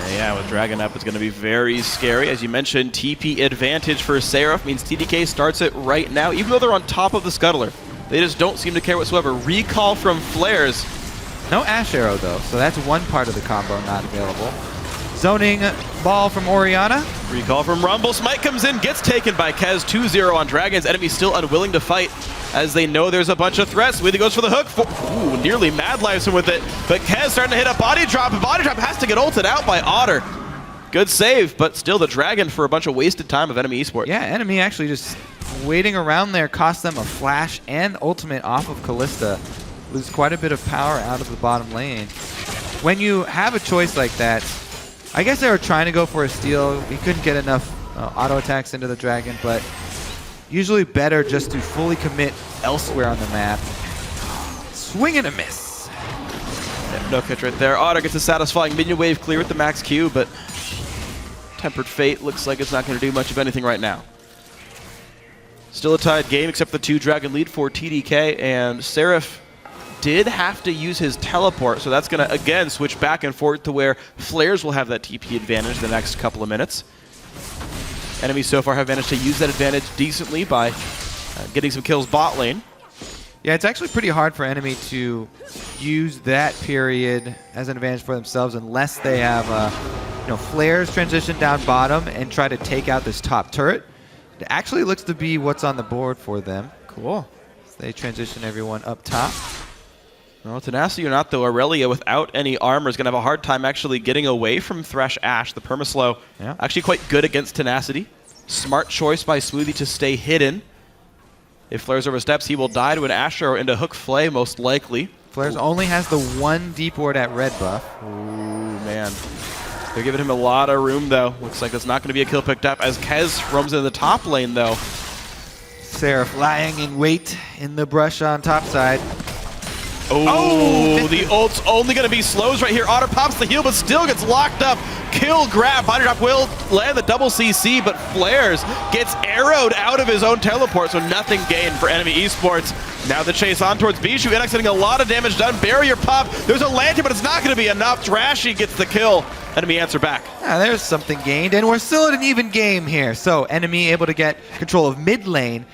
Yeah, with Dragon up, it's going to be very scary. As you mentioned, TP advantage for Seraph means TDK starts it right now, even though they're on top of the Scuttler. They just don't seem to care whatsoever. Recall from Flares. No Ashe arrow, though, so that's one part of the combo not available. Zoning ball from Orianna. Recall from Rumble. Smite comes in, gets taken by Kez. 2-0 on Dragons. Enemy still unwilling to fight, as they know there's a bunch of threats. Smithy goes for the hook. Ooh, nearly mad lives him with it. But Kez starting to hit a body drop, and body drop has to get ulted out by Otter. Good save, but still the Dragon for a bunch of wasted time of enemy esports. Yeah, enemy actually just waiting around there cost them a flash and ultimate off of Kalista. Lose quite a bit of power out of the bottom lane. When you have a choice like that, I guess they were trying to go for a steal. We couldn't get enough auto attacks into the Dragon, but usually better just to fully commit elsewhere on the map. Swing and a miss. Yeah, no catch right there. Otter gets a satisfying minion wave clear with the max Q, but Tempered Fate looks like it's not going to do much of anything right now. Still a tied game, except the 2 Dragon lead for TDK, and Seraph did have to use his teleport, so that's going to, again, switch back and forth to where Flares will have that TP advantage the next couple of minutes. Enemies so far have managed to use that advantage decently by getting some kills bot lane. Yeah, it's actually pretty hard for enemy to use that period as an advantage for themselves unless they have Flares transition down bottom and try to take out this top turret. It actually looks to be what's on the board for them. Cool. So they transition everyone up top. Well, Tenacity or not, though, Aurelia without any armor is going to have a hard time actually getting away from Thresh Ashe. The permaslow actually quite good against Tenacity. Smart choice by Smoothie to stay hidden. If Flares oversteps, he will die to an Ashe or into Hook Flay, most likely. Flares only has the 1 deep ward at red buff. Ooh, man. They're giving him a lot of room, though. Looks like that's not going to be a kill picked up as Kez roams into the top lane, though. Seraph lying in wait in the brush on top side. Oh, the ult's only going to be slows right here. Otter pops the heal, but still gets locked up. Kill grab. Body drop will land the double CC, but FLICKR gets arrowed out of his own teleport, so nothing gained for NME Esports. Now the chase on towards Bijou. NX getting a lot of damage done. Barrier pop. There's a lantern, but it's not going to be enough. Drashy gets the kill. Enemy answer back. There's something gained, and we're still at an even game here. So Enemy able to get control of mid lane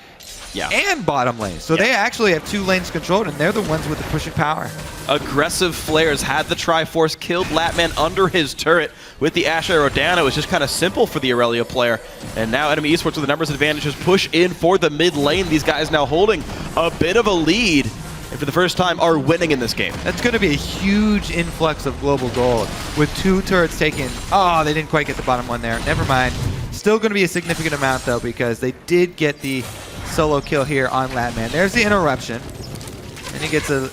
and bottom lane. So they actually have 2 lanes controlled, and they're the ones with the pushing power. Aggressive FLICKR had the Triforce, killed Latman under his turret with the Ash Arrow down. It was just kind of simple for the Aurelia player. And now Enemy Esports with the numbers advantages push in for the mid lane. These guys now holding a bit of a lead, and for the first time are winning in this game. That's going to be a huge influx of global gold with 2 turrets taken. Oh, they didn't quite get the bottom one there. Never mind. Still going to be a significant amount, though, because they did get the solo kill here on Latman. There's the interruption. And he gets a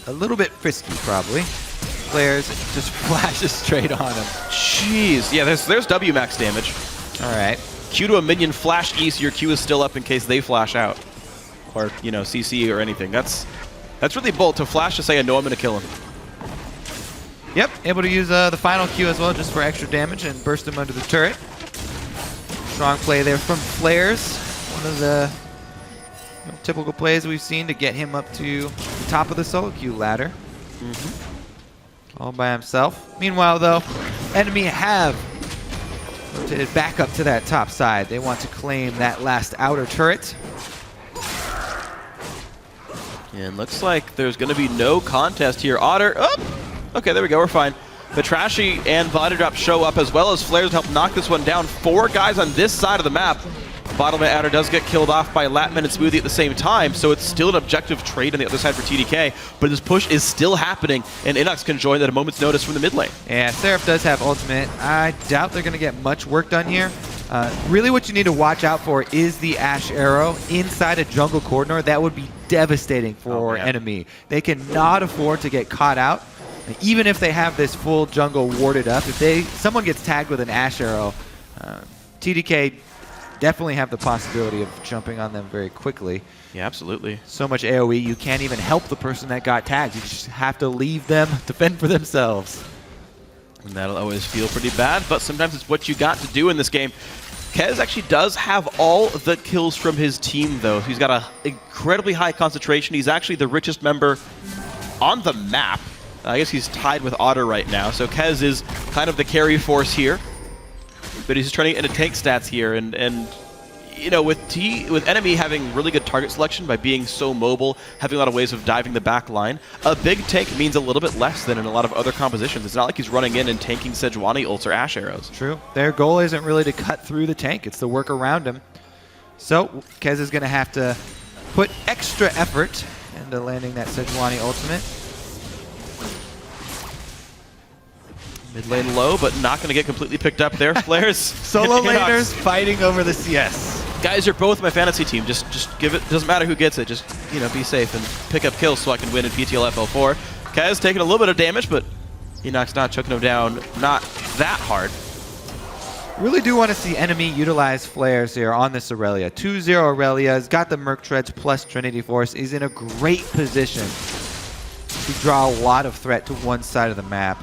little bit frisky, probably. Players just flashes straight on him. Jeez. Yeah, there's W max damage. All right. Q to a minion, flash east. Your Q is still up in case they flash out. Or, you know, CC or anything. That's really bold to flash to say, I know I'm going to kill him. Yep, able to use the final Q as well just for extra damage and burst him under the turret. Strong play there from FLICKR. One of the typical plays we've seen to get him up to the top of the solo queue ladder. All by himself. Meanwhile, though, Enemy have rotated back up to that top side. They want to claim that last outer turret. And looks like there's going to be no contest here. Otter, okay, there we go, we're fine. The Trashy and Body Drop show up as well as FLICKR help knock this one down. 4 guys on this side of the map. Bottom of Outer does get killed off by Latman and Smoothie at the same time, so it's still an objective trade on the other side for TDK, but this push is still happening, and Inox can join at a moment's notice from the mid lane. Yeah, Seraph does have ultimate. I doubt they're going to get much work done here. Really what you need to watch out for is the Ash Arrow inside a jungle corridor. That would be devastating for Enemy. They cannot afford to get caught out. Even if they have this full jungle warded up, if someone gets tagged with an Ash Arrow, TDK definitely have the possibility of jumping on them very quickly. Yeah, absolutely. So much AoE, you can't even help the person that got tagged. You just have to leave them to fend for themselves. And that'll always feel pretty bad, but sometimes it's what you got to do in this game. Kez actually does have all the kills from his team, though. He's got an incredibly high concentration. He's actually the richest member on the map. I guess he's tied with Otter right now, so Kez is kind of the carry force here. But he's just trying to get into tank stats here, and you know, with Enemy having really good target selection by being so mobile, having a lot of ways of diving the back line, a big tank means a little bit less than in a lot of other compositions. It's not like he's running in and tanking Sejuani ults or Ash Arrows. True. Their goal isn't really to cut through the tank, it's to work around him. So Kez is going to have to put extra effort into landing that Sejuani ultimate. Mid lane low, but not going to get completely picked up there. FLICKR's Solo laners fighting over the CS. Guys, you're both my fantasy team. Just give it. Doesn't matter who gets it. Just, you know, be safe and pick up kills so I can win in PTL FL4. Kez taking a little bit of damage, but Enoch's not choking him down. Not that hard. Really do want to see Enemy utilize flares here on this Aurelia. 2-0 Aurelia has got the Merc Treads plus Trinity Force. Is in a great position to draw a lot of threat to one side of the map.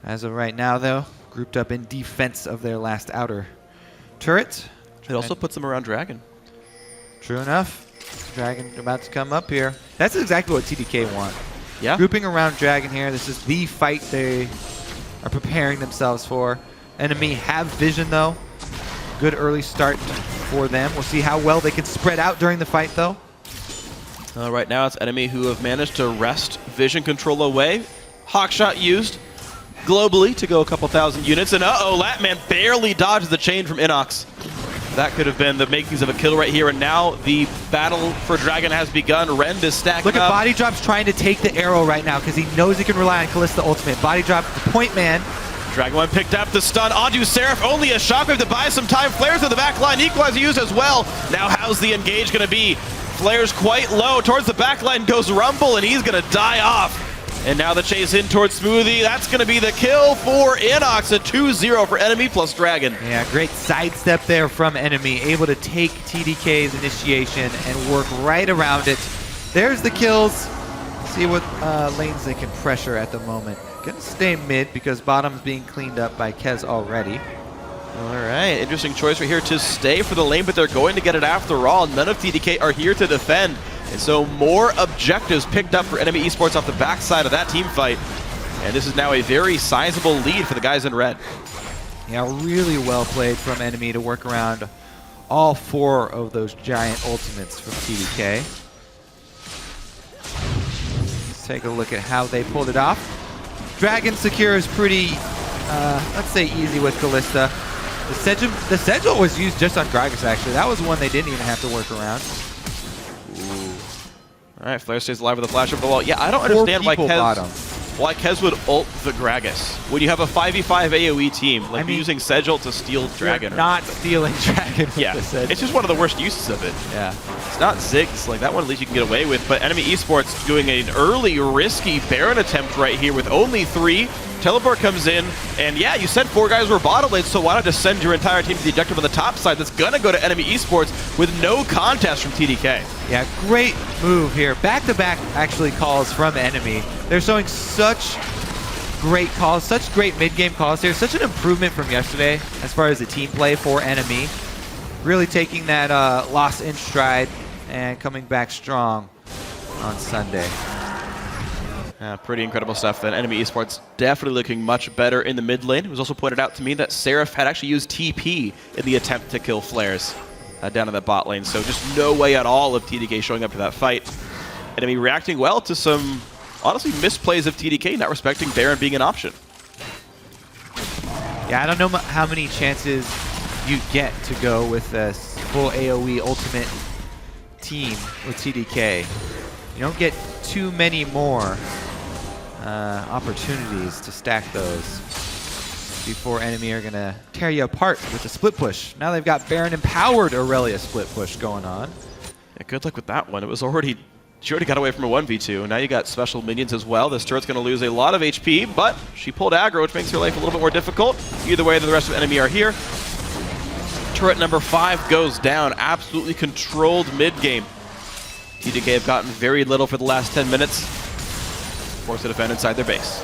As of right now, though, grouped up in defense of their last outer turret. It also puts them around Dragon. True enough. Dragon about to come up here. That's exactly what TDK want. Yeah. Grouping around Dragon here. This is the fight they are preparing themselves for. Enemy have vision, though. Good early start for them. We'll see how well they can spread out during the fight, though. Right now, it's Enemy who have managed to wrest vision control away. Hawkshot used globally to go a couple thousand units, and Latman barely dodges the chain from Inox. That could have been the makings of a kill right here, and now the battle for Dragon has begun. Rend is stacking Look at up. Body Drop's trying to take the arrow right now because he knows he can rely on Kalista ultimate. Body Drop, the point man. Dragon one picked up the stun onto Seraph, only a shockwave to buy some time. FLICKR's in the back line, Equalizer used as well. Now how's the engage going to be? FLICKR's quite low, towards the back line goes Rumble, and he's going to die off. And now the chase in towards Smoothie. That's going to be the kill for Inox. A 2-0 for Enemy plus Dragon. Yeah, great sidestep there from Enemy, able to take TDK's initiation and work right around it. There's the kills. See what lanes they can pressure at the moment. Gonna stay mid because bottom's being cleaned up by Kez already. All right, interesting choice right here to stay for the lane, but they're going to get it after all. None of TDK are here to defend. And so more objectives picked up for Enemy Esports off the backside of that team fight. And this is now a very sizable lead for the guys in red. Yeah, really well played from Enemy to work around all 4 of those giant ultimates from TDK. Let's take a look at how they pulled it off. Dragon secures pretty, let's say, easy with Kalista. The Sigil was used just on Gragas, actually. That was one they didn't even have to work around. All right, FLICKR stays alive with a flash over the wall. Yeah, I don't understand why Kez would ult the Gragas when you have a 5v5 AoE team. Like, you're using Sigil to steal Dragon. Not stealing Dragon with yeah, the Sigil. it's just one of the worst uses of it. Yeah. It's not Ziggs. Like, that one at least you can get away with. But Enemy Esports doing an early, risky Baron attempt right here with only 3. Teleport comes in, and yeah, you said 4 guys were bottom lane, so why not just send your entire team to the objective on the top side that's gonna go to Enemy Esports with no contest from TDK. Yeah, great move here. Back-to-back actually calls from Enemy. They're showing such great calls, such great mid-game calls here. Such an improvement from yesterday as far as the team play for Enemy. Really taking that loss in stride and coming back strong on Sunday. Pretty incredible stuff then. Enemy Esports definitely looking much better in the mid lane. It was also pointed out to me that Seraph had actually used TP in the attempt to kill Flares down in the bot lane. So just no way at all of TDK showing up to that fight. Enemy reacting well to some, honestly, misplays of TDK, not respecting Baron being an option. Yeah, I don't know how many chances you get to go with this full AoE ultimate team with TDK. You don't get too many more opportunities to stack those before Enemy are going to tear you apart with the split push. Now they've got Baron empowered Aurelia split push going on. Yeah, good luck with that one. It was already, she already got away from a 1v2. Now you got special minions as well. This turret's going to lose a lot of HP, but she pulled aggro, which makes her life a little bit more difficult. Either way, the rest of Enemy are here. Turret number 5 goes down. Absolutely controlled mid-game. TDK have gotten very little for the last 10 minutes. Forced to defend inside their base.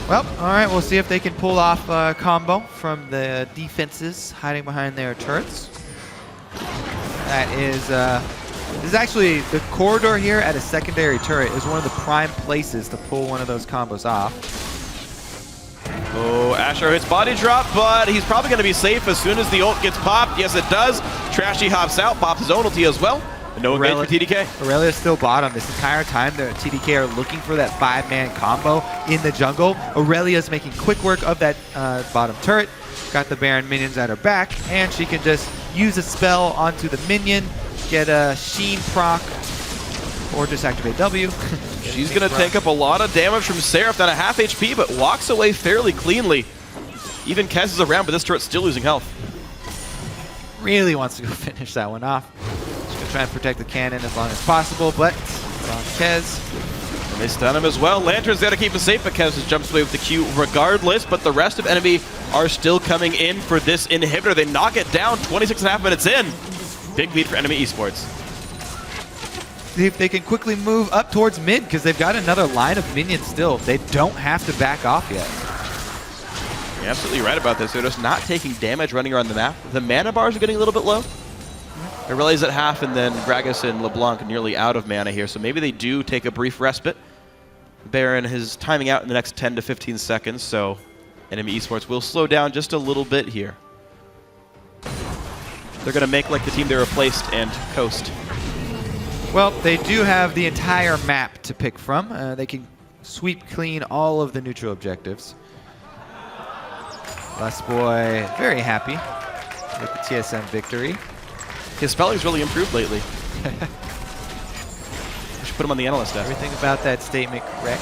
Well, all right, we'll see if they can pull off a combo from the defenses hiding behind their turrets. That is, this is actually the corridor here at a secondary turret is one of the prime places to pull one of those combos off. Oh, Asher hits body drop, but he's probably going to be safe as soon as the ult gets popped. Yes, it does. Trashy hops out, pops his own ulti as well. And no engage for TDK. Aurelia's still bottom. This entire time, the TDK are looking for that 5-man combo in the jungle. Aurelia's making quick work of that bottom turret. Got the Baron minions at her back, and she can just use a spell onto the minion, get a Sheen proc, or just activate W. She's going to take up a lot of damage from Seraph, down to half HP, but walks away fairly cleanly. Even Kez is around, but this turret's still losing health. Really wants to go finish that one off. She's going to try and protect the cannon as long as possible, but wrong Kez. And they stun him as well. Lantern's there to keep him safe, but Kez just jumps away with the Q regardless, but the rest of Enemy are still coming in for this inhibitor. They knock it down 26.5 minutes in. Big lead for Enemy Esports. See if they can quickly move up towards mid, because they've got another line of minions still. They don't have to back off yet. You're absolutely right about this. They're just not taking damage running around the map. The mana bars are getting a little bit low. Aurelia's at half, and then Gragas and LeBlanc are nearly out of mana here, so maybe they do take a brief respite. Baron is timing out in the next 10 to 15 seconds, so Enemy Esports will slow down just a little bit here. They're going to make like the team they replaced and coast. Well, they do have the entire map to pick from. They can sweep clean all of the neutral objectives. Last Boy very happy with the TSM victory. His spelling's really improved lately. We should put him on the analyst desk. Everything about that statement correct.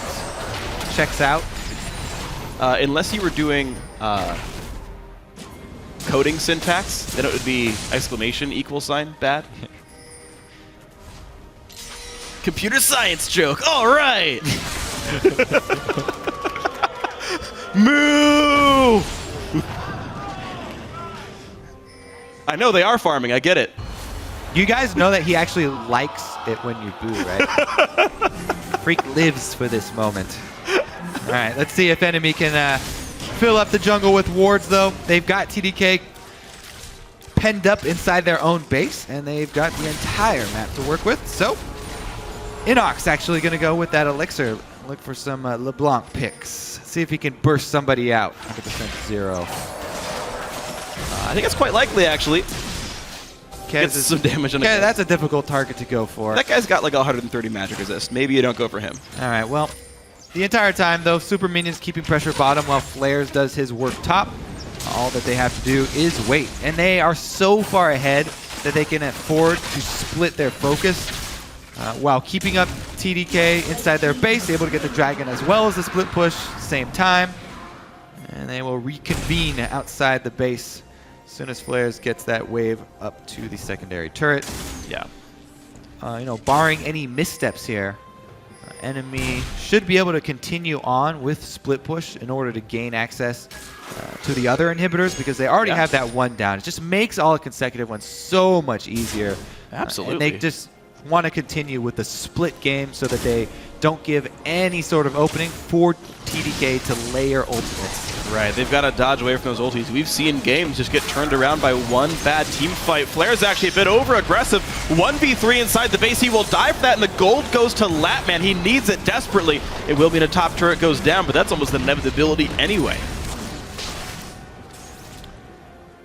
Checks out. Unless you were doing coding syntax, then it would be exclamation ! Bad. Computer science joke. All right. Moo! I know they are farming. I get it. You guys know that he actually likes it when you boo, right? Freak lives for this moment. All right, let's see if NME can fill up the jungle with wards, though. They've got TDK penned up inside their own base, and they've got the entire map to work with. So, Inox actually going to go with that elixir. Look for some LeBlanc picks. See if he can burst somebody out. 100% 0. I think it's quite likely, actually. Gets some damage on the that's a difficult target to go for. That guy's got like 130 magic resist. Maybe you don't go for him. All right, well, the entire time, though, Super Minion's keeping pressure bottom while FLICKR does his work top. All that they have to do is wait. And they are so far ahead that they can afford to split their focus while keeping up TDK inside their base, able to get the dragon as well as the split push at the same time. And they will reconvene outside the base as soon as FLICKR gets that wave up to the secondary turret. Yeah. Barring any missteps here, NME should be able to continue on with split push in order to gain access to the other inhibitors because they already have that one down. It just makes all the consecutive ones so much easier. Absolutely. And they just want to continue with the split game so that they don't give any sort of opening for TDK to layer ultimates. Right, they've got to dodge away from those ultis. We've seen games just get turned around by one bad team fight. FLICKR's actually a bit over-aggressive. 1v3 inside the base. He will die for that, and the gold goes to Latman. He needs it desperately. It will mean a top turret goes down, but that's almost an inevitability anyway.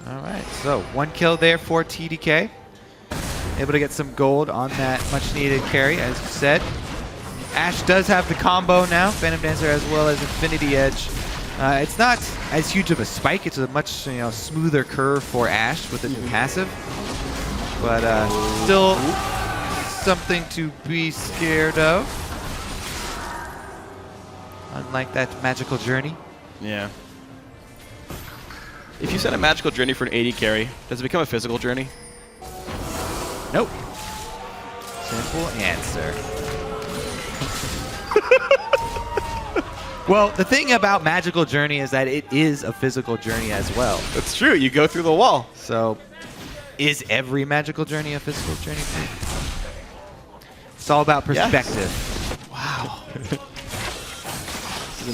All right, so 1 kill there for TDK. Able to get some gold on that much-needed carry, as you said. Ashe does have the combo now, Phantom Dancer as well as Infinity Edge. It's not as huge of a spike. It's a much smoother curve for Ashe with the new passive. But still something to be scared of. Unlike that magical journey. Yeah. If you set a magical journey for an AD carry, does it become a physical journey? Nope. Simple answer. Well, the thing about Magical Journey is that it is a physical journey as well. That's true. You go through the wall. So, is every Magical Journey a physical journey? It's all about perspective. Yes. Wow.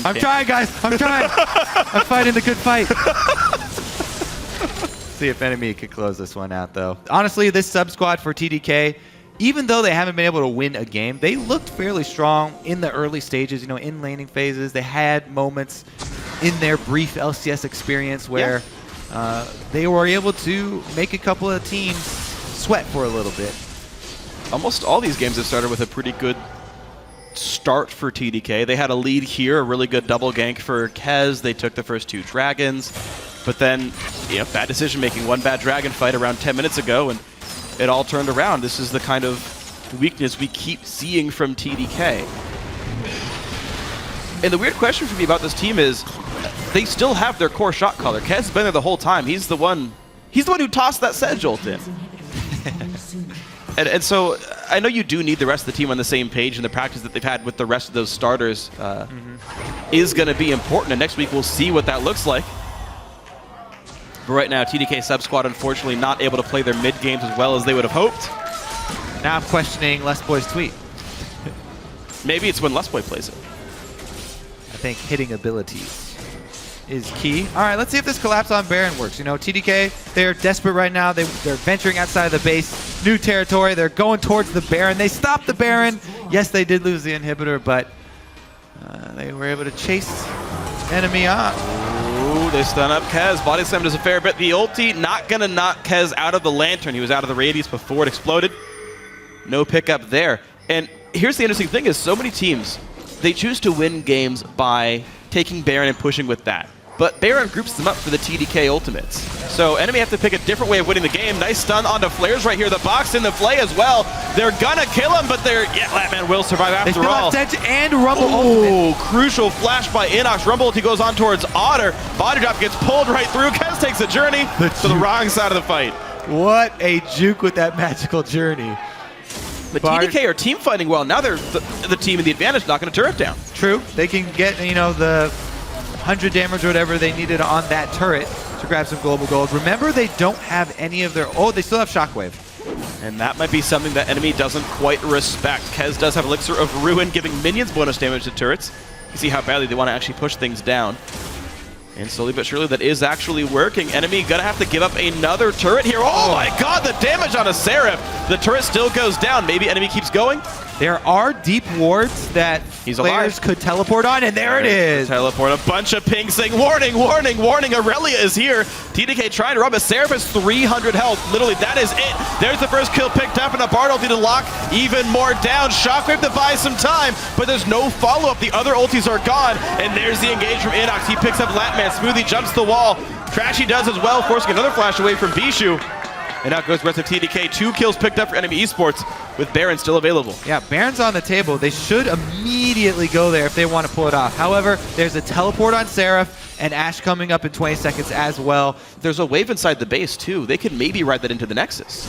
I'm trying, guys. I'm trying. I'm fighting the good fight. See if NME could close this one out, though. Honestly, this sub squad for TDK, even though they haven't been able to win a game, they looked fairly strong in the early stages, in laning phases. They had moments in their brief LCS experience where they were able to make a couple of teams sweat for a little bit. Almost all these games have started with a pretty good start for TDK. They had a lead here, a really good double gank for Kez. They took the first 2 dragons. But then, bad decision-making. One bad dragon fight around 10 minutes ago, and it all turned around. This is the kind of weakness we keep seeing from TDK. And the weird question for me about this team is they still have their core shot caller. Kez has been there the whole time. He's the one who tossed that Sedge ult in. And so I know you do need the rest of the team on the same page, and the practice that they've had with the rest of those starters is going to be important. And next week we'll see what that looks like. But right now, TDK sub-squad unfortunately not able to play their mid games as well as they would have hoped. Now I'm questioning LessBoy's tweet. Maybe it's when LessBoy plays it. I think hitting abilities is key. All right, let's see if this collapse on Baron works. TDK, they're desperate right now. They're venturing outside of the base. New territory. They're going towards the Baron. They stopped the Baron. Yes, they did lose the inhibitor, but they were able to chase NME off. Ooh, they stun up Kez. Body slam does a fair bit. The ulti not going to knock Kez out of the lantern. He was out of the radius before it exploded. No pickup there. And here's the interesting thing is so many teams, they choose to win games by taking Baron and pushing with that. But Baron groups them up for the TDK ultimates. So NME have to pick a different way of winning the game. Nice stun onto FLICKR right here. The box in the flay as well. They're gonna kill him, but Latman will survive after all. They still have Sedge and Rumble ultimate. Crucial flash by Inox. Rumble ulti goes on towards Otter. Body drop gets pulled right through. Kez takes a journey to the wrong side of the fight. What a juke with that magical journey. But Bard- TDK are team fighting well. Now they're the team in the advantage, knocking a turret down. True. They can get, the 100 damage or whatever they needed on that turret to grab some global gold. Remember, they don't have any of their... Oh, they still have Shockwave. And that might be something that enemy doesn't quite respect. Kez does have Elixir of Ruin, giving minions bonus damage to turrets. You see how badly they want to actually push things down. And slowly but surely that is actually working. Enemy gonna have to give up another turret here. Oh my god, the damage on a Seraph. The turret still goes down. Maybe enemy keeps going. There are deep wards that He's players alive. could teleport on, and there it is. Teleport, a bunch of pings saying, warning, warning, warning, Aurelia is here. TDK trying to rub a Seraph has 300 health. Literally, that is it. There's the first kill picked up, and a Bard ulti to lock even more down. Shockwave to buy some time, but there's no follow-up. The other ultis are gone, and there's the engage from Inox. He picks up Latman. Smoothie jumps the wall. Trashy does as well, forcing another flash away from Bishu. And out goes the rest of TDK. 2 kills picked up for enemy esports, with Baron still available. Yeah, Baron's on the table. They should immediately go there if they want to pull it off. However, there's a teleport on Seraph, and Ashe coming up in 20 seconds as well. There's a wave inside the base, too. They could maybe ride that into the Nexus.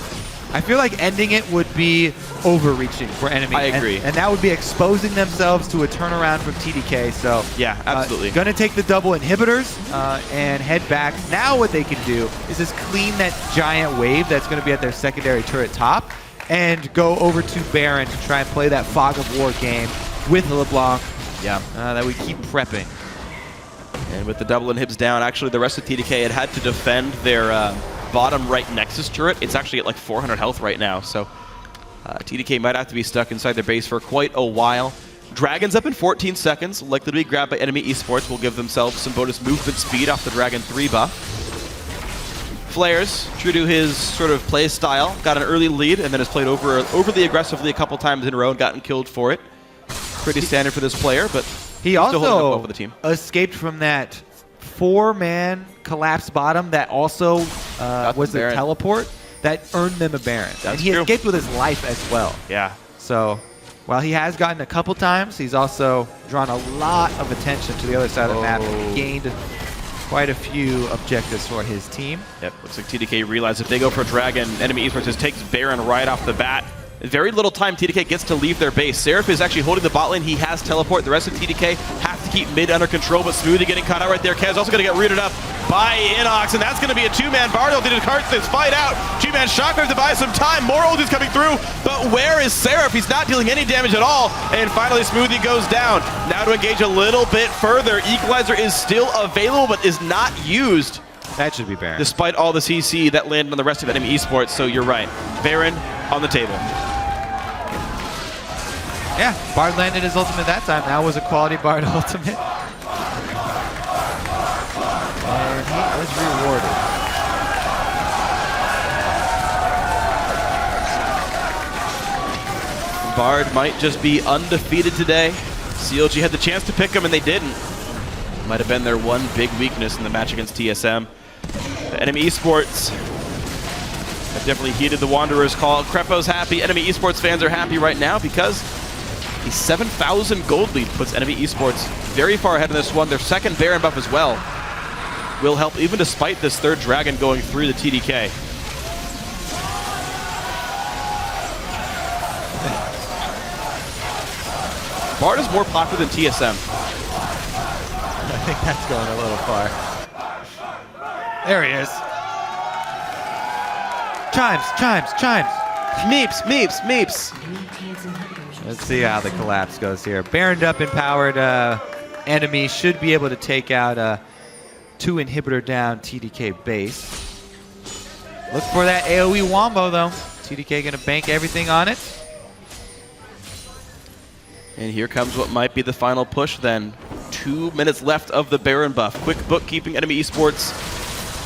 I feel like ending it would be overreaching for enemy. I agree. And that would be exposing themselves to a turnaround from TDK. So Yeah, absolutely. Gonna take the double inhibitors and head back. Now what they can do is just clean that giant wave that's gonna be at their secondary turret top and go over to Baron to try and play that Fog of War game with LeBlanc. Yeah. That we keep prepping. And with the double inhibs down, actually the rest of TDK had to defend their bottom right Nexus turret. It's actually at like 400 health right now, so TDK might have to be stuck inside their base for quite a while. Dragon's up in 14 seconds, likely to be grabbed by enemy esports. Will give themselves some bonus movement speed off the Dragon 3 buff. Flares, true to his sort of play style, got an early lead and then has played overly aggressively a couple times in a row and gotten killed for it. Pretty standard for this player, but He still holding up well also for the team. escaped from that 4-man collapse bottom that also was the Baron. teleport that earned them a Baron. That's and he true. escaped with his life as well. Yeah. So while he has gotten a couple times, he's also drawn a lot of attention to the other side of the map and gained quite a few objectives for his team. Yep, looks like TDK realized if they go for Dragon, enemy esports just takes Baron right off the bat. Very little time TDK gets to leave their base. Seraph is actually holding the bot lane. He has teleport. The rest of TDK have to keep mid under control, but Smoothie getting caught out right there. Kez also going to get rooted up by Inox, and that's going to be a 2-man Bard ulti to cart this fight out. 2-man Shockwave to buy some time. More ultis coming through, but where is Seraph? He's not dealing any damage at all, and finally Smoothie goes down. Now to engage a little bit further. Equalizer is still available, but is not used. That should be Baron. Despite all the CC that landed on the rest of enemy esports, so you're right. Baron on the table. Yeah, Bard landed his ultimate that time. That was a quality Bard ultimate. And he was rewarded. Bard might just be undefeated today. CLG had the chance to pick him and they didn't. Might have been their one big weakness in the match against TSM. The enemy esports have definitely heeded the Wanderer's call. Crepo's happy. Enemy esports fans are happy right now because the 7,000 gold lead puts enemy esports very far ahead in this one. Their second Baron buff as well will help even despite this third Dragon going through the TDK. Bard is more popular than TSM. I think that's going a little far. There he is. Chimes, chimes, chimes. Meeps, meeps, meeps. Let's see how the collapse goes here. Baroned up, empowered enemy should be able to take out a 2 inhibitor down TDK base. Look for that AoE wombo though. TDK gonna bank everything on it. And here comes what might be the final push then. 2 minutes left of the Baron buff. Quick bookkeeping, enemy esports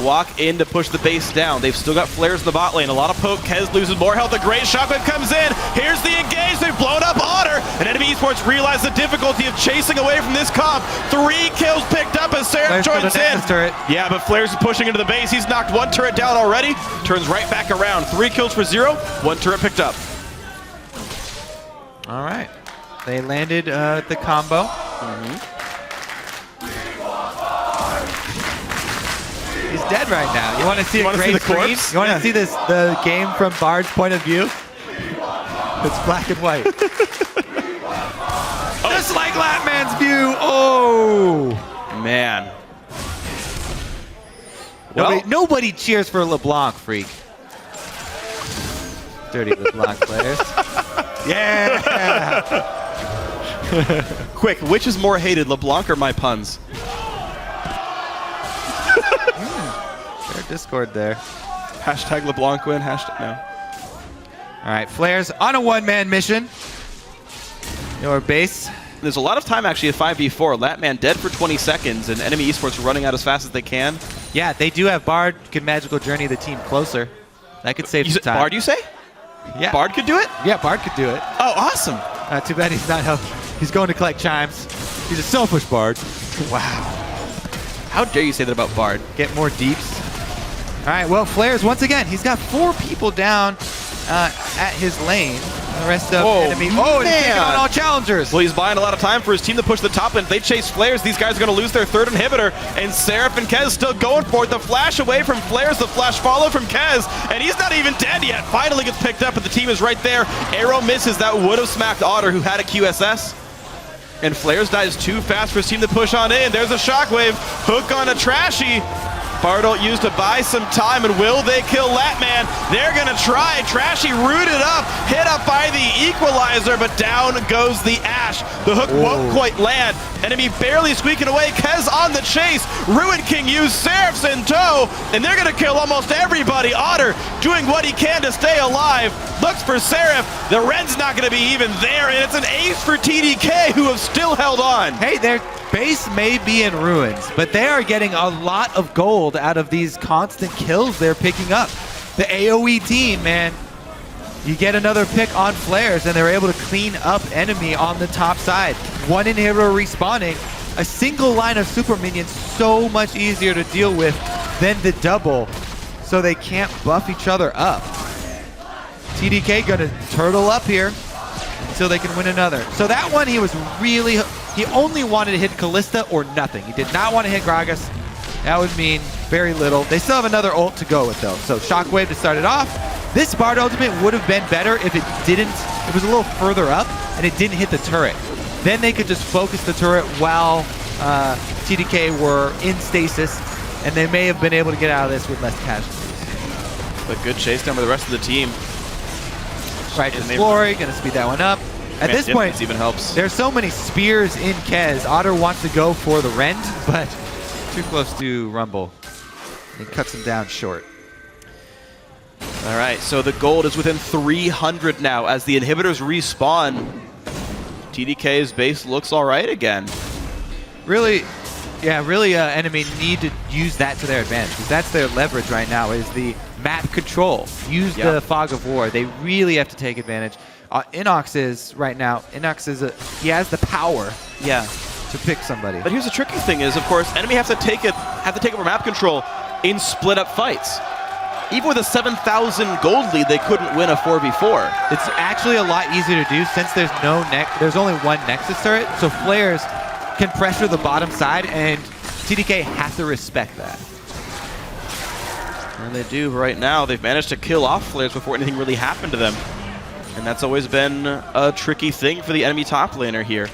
walk in to push the base down. They've still got flares in the bot lane. A lot of poke. Kez loses more health. A great Shockwave comes in. Here's the engage. They've blown up Otter. And enemy esports realize the difficulty of chasing away from this comp. 3 kills picked up as Seraph Flares for joins the in. Nexus turret. Yeah, but Flares is pushing into the base. He's knocked 1 turret down already. Turns right back around. 3 kills for 0. 1 turret picked up. All right. They landed the combo. He's dead right now. You want to see a wanna see great the screen? corpse? You want to see the game from Bard's point of view? It's black and white. Just like Latman's view. Oh. Man. Nobody cheers for LeBlanc, freak. Dirty LeBlanc players. Yeah. Quick, which is more hated, LeBlanc or my puns? Fair Discord there. Hashtag LeBlanc win, hashtag no. All right, Flares on a one-man mission. Your base. There's a lot of time actually at 5v4. Latman dead for 20 seconds, and enemy esports running out as fast as they can. Yeah, they do have Bard. Could magical journey the team closer. That could save some time. Bard, you say? Yeah. Bard could do it? Yeah, Bard could do it. Oh, awesome. Too bad he's not help. He's going to collect chimes. He's a selfish Bard. Wow. How dare you say that about Bard? Get more deeps. All right, well, Flares, once again, he's got 4 people down at his lane. The rest of enemy. Oh, and he's taking on all challengers. Well, he's buying a lot of time for his team to push the top lane. If they chase Flares, these guys are going to lose their 3rd inhibitor. And Seraph and Kez still going for it. The flash away from Flares, the flash follow from Kez. And he's not even dead yet. Finally gets picked up, but the team is right there. Arrow misses. That would have smacked Otter, who had a QSS. And Flares dies too fast for his team to push on in. There's a shockwave. Hook on a Trashy. Bardol used to buy some time, and will they kill Latman? They're going to try. Trashy rooted up, hit up by the equalizer, but down goes the Ash. The hook won't quite land. Enemy barely squeaking away. Kez on the chase. Ruin King used Seraphs in tow, and they're going to kill almost everybody. Otter doing what he can to stay alive. Looks for Seraph. The Ren's not going to be even there, and it's an ace for TDK, who have still held on. Hey, their base may be in ruins, but they are getting a lot of gold out of these constant kills they're picking up. The AoE team, man, you get another pick on Flares, and they're able to clean up enemy on the top side. 1 inhibitor respawning. A single line of super minions so much easier to deal with than the double, so they can't buff each other up. TDK gonna turtle up here until they can win another. So that one, he only wanted to hit Kalista or nothing. He did not want to hit Gragas. That would mean very little. They still have another ult to go with though. So Shockwave to start it off. This Bard ultimate would have been better if it was a little further up and it didn't hit the turret. Then they could just focus the turret while TDK were in stasis, and they may have been able to get out of this with less casualties. But good chase down by the rest of the team. Right, just Flory, gonna speed that one up. At this point, even helps. There's so many spears in Kez. Otter wants to go for the Rend, but too close to Rumble. He cuts him down short. All right, so the gold is within 300 now as the inhibitors respawn. TDK's base looks all right again. Really, enemy need to use that to their advantage, because that's their leverage right now, is the map control. Use the Fog of War. They really have to take advantage. Inox is right now. He has the power. To pick somebody. But here's the tricky thing: is of course enemy have to take over map control in split up fights. Even with a 7,000 gold lead, they couldn't win a 4v4. It's actually a lot easier to do since there's only one Nexus turret, so Flares can pressure the bottom side, and TDK has to respect that. And they do right now. They've managed to kill off Flares before anything really happened to them. And that's always been a tricky thing for the enemy top laner here.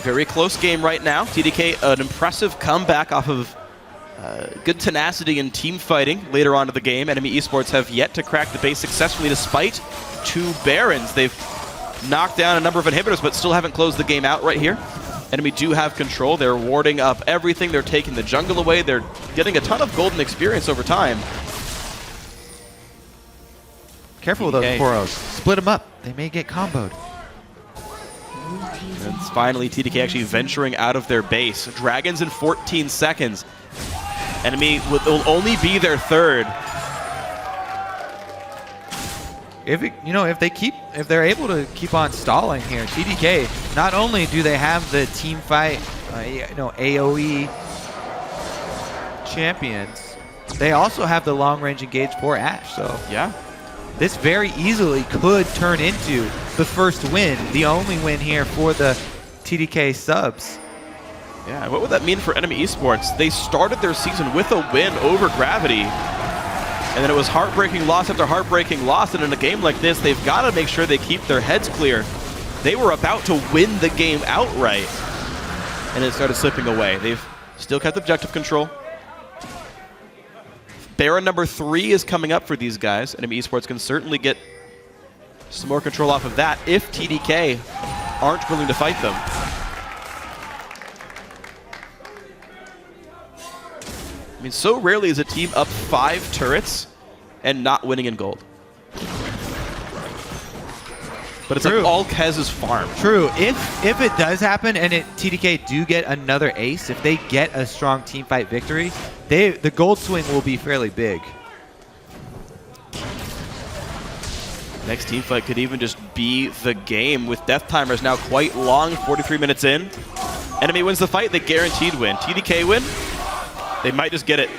Very close game right now. TDK, an impressive comeback off of good tenacity and team fighting later on in the game. Enemy Esports have yet to crack the base successfully despite 2 Barons. They've knocked down a number of inhibitors but still haven't closed the game out right here. Enemy do have control. They're warding up everything. They're taking the jungle away. They're getting a ton of golden experience over time. Careful with those Poros. Split them up. They may get comboed. And it's finally TDK actually venturing out of their base. Dragons in 14 seconds. Enemy will only be their 3rd. If they're able to keep on stalling here, TDK, not only do they have the team fight, AoE champions, they also have the long range engage for Ashe. So yeah, this very easily could turn into the first win, the only win here for the TDK subs. Yeah, and what would that mean for Enemy Esports? They started their season with a win over Gravity. And then it was heartbreaking loss after heartbreaking loss, and in a game like this, they've got to make sure they keep their heads clear. They were about to win the game outright, and it started slipping away. They've still kept objective control. Baron number 3 is coming up for these guys. NME Esports can certainly get some more control off of that if TDK aren't willing to fight them. I mean, so rarely is a team up 5 turrets and not winning in gold. But it's like all Kez's farm. True. If it does happen and TDK do get another ace, if they get a strong team fight victory, the gold swing will be fairly big. Next team fight could even just be the game, with death timers now quite long, 43 minutes in. Enemy wins the fight, they guaranteed win. TDK win, they might just get it.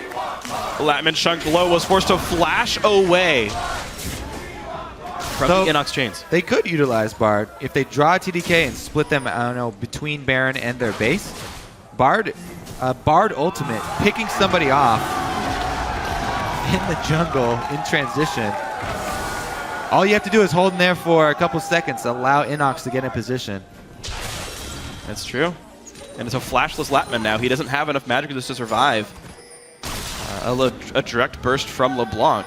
Latman chunked low, was forced to flash away from the Inox chains. They could utilize Bard. If they draw TDK and split them, I don't know, between Baron and their base, Bard ultimate, picking somebody off in the jungle in transition. All you have to do is hold in there for a couple seconds, allow Inox to get in position. That's true. And it's a flashless Latman now. He doesn't have enough magic just to survive. A direct burst from LeBlanc.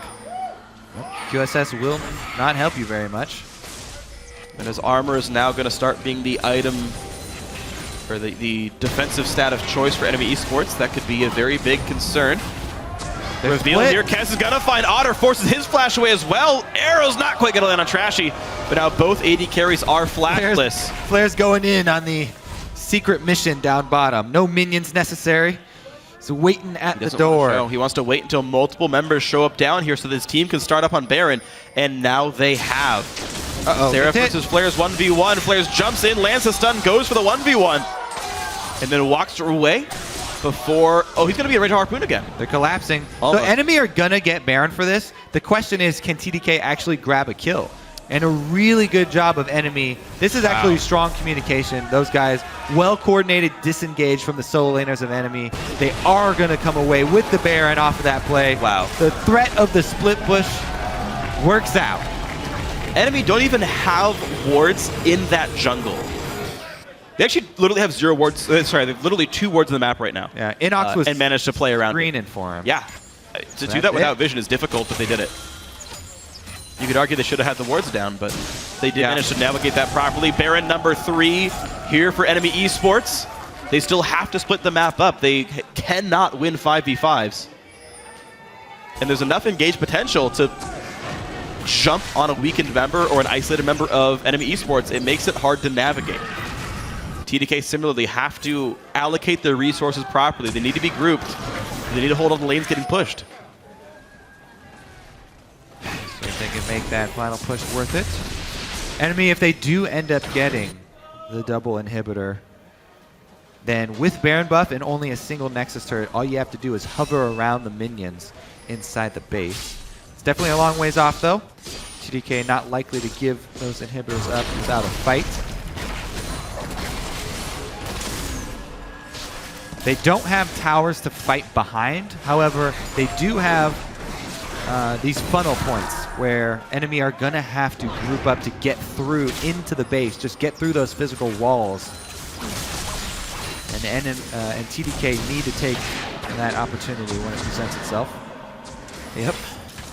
QSS will not help you very much. And his armor is now going to start being the item, or the defensive stat of choice for NME Esports. That could be a very big concern. Reveal here, Kez is going to find Otter, forces his flash away as well. Arrow's not quite going to land on Trashy, but now both AD carries are flashless. Flair's going in on the secret mission down bottom. No minions necessary. He's waiting at the door. He wants to wait until multiple members show up down here so this team can start up on Baron, and now they have. Seraph versus Flair's 1v1. Flair's jumps in, lands a stun, goes for the 1v1, and then walks away before... Oh, he's going to be ready to harpoon again. They're collapsing. Almost. So enemy are going to get Baron for this. The question is, can TDK actually grab a kill? And a really good job of enemy. This is actually strong communication. Those guys, well-coordinated disengage from the solo laners of enemy. They are going to come away with the Baron off of that play. Wow. The threat of the split push works out. Enemy don't even have wards in that jungle. They actually literally have 0 wards. Sorry, they have literally 2 wards in the map right now. Yeah, Inox was and managed to play around screening for him. Yeah. To do that without vision is difficult, but they did it. You could argue they should have had the wards down, but they did manage to navigate that properly. Baron number 3 here for NME Esports. They still have to split the map up. They cannot win 5v5s. And there's enough engaged potential to jump on a weakened member or an isolated member of NME Esports. It makes it hard to navigate. TDK similarly have to allocate their resources properly. They need to be grouped. They need to hold on the lanes getting pushed. So if they can make that final push worth it. Enemy, if they do end up getting the double inhibitor, then with Baron buff and only a single Nexus turret, all you have to do is hover around the minions inside the base. It's definitely a long ways off though. TDK not likely to give those inhibitors up without a fight. They don't have towers to fight behind. However, they do have these funnel points where enemy are going to have to group up to get through into the base, just get through those physical walls. And TDK need to take that opportunity when it presents itself. Yep.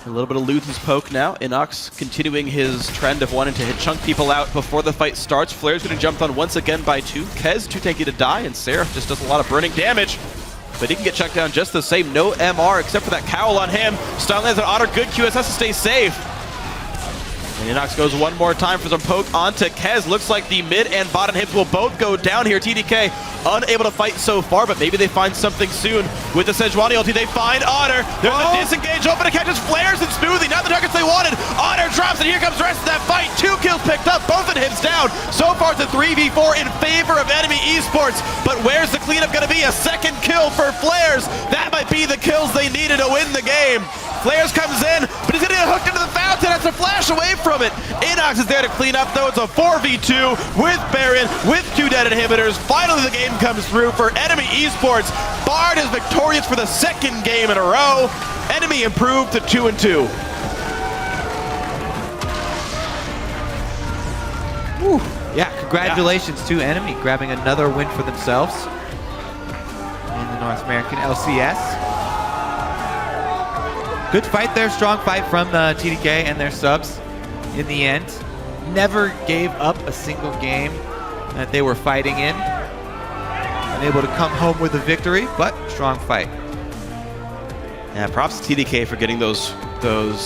A little bit of Luthen's poke now. Inox continuing his trend of wanting to hit chunk people out before the fight starts. Flair's getting jumped on once again by 2. Kez too tanky to die, and Seraph just does a lot of burning damage. But he can get chucked down just the same. No MR except for that cowl on him. Stun lands on Otter. Good QSS to stay safe. And Inox goes one more time for some poke onto Kez. Looks like the mid and bottom hits will both go down here. TDK unable to fight so far, but maybe they find something soon. With the Sejuani ulti, they find Otter. There's a disengage open to catches Flares and Smoothie. Not the targets they wanted. Otter drops, and here comes the rest of that fight. 2 kills picked up, both of hits down. So far it's a 3v4 in favor of NME Esports, but where's the cleanup going to be? A second kill for Flares. That might be the kills they needed to win the game. Flares comes in, but he's going to get hooked into the fountain. That's a flash away from it. Inox is there to clean up, though. It's a 4v2 with Baron, with 2 dead inhibitors. Finally, the game comes through for NME Esports. Bard is victorious for the 2nd game in a row. Enemy improved to 2-2. Whew. Yeah, congratulations to Enemy grabbing another win for themselves in the North American LCS. Good fight there, strong fight from the TDK and their subs in the end. Never gave up a single game that they were fighting in. Unable to come home with a victory, but strong fight. Yeah, props to TDK for getting those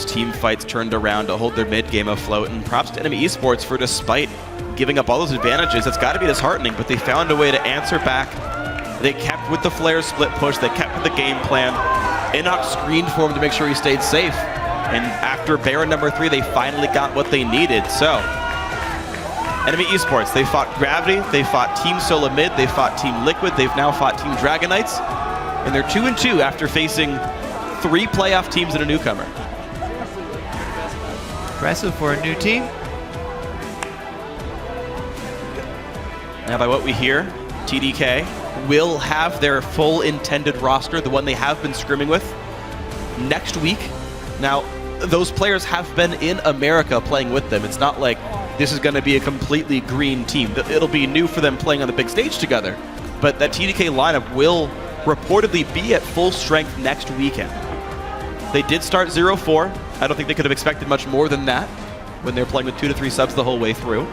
team fights turned around to hold their mid game afloat, and props to NME Esports for, despite giving up all those advantages, it's got to be disheartening, but they found a way to answer back. They kept with the FLICKR split push, they kept with the game plan. Enoch screened for him to make sure he stayed safe, and after Baron number 3, they finally got what they needed. So, NME Esports, they fought Gravity, they fought Team Solo Mid, they fought Team Liquid, they've now fought Team Dragonites, and they're 2-2 after facing 3 playoff teams and a newcomer. Impressive for a new team. Now, by what we hear, TDK will have their full intended roster, the one they have been scrimming with, next week. Now, those players have been in America playing with them. It's not like this is going to be a completely green team. It'll be new for them playing on the big stage together. But that TDK lineup will reportedly be at full strength next weekend. They did start 0-4. I don't think they could have expected much more than that when they're playing with 2 to 3 subs the whole way through.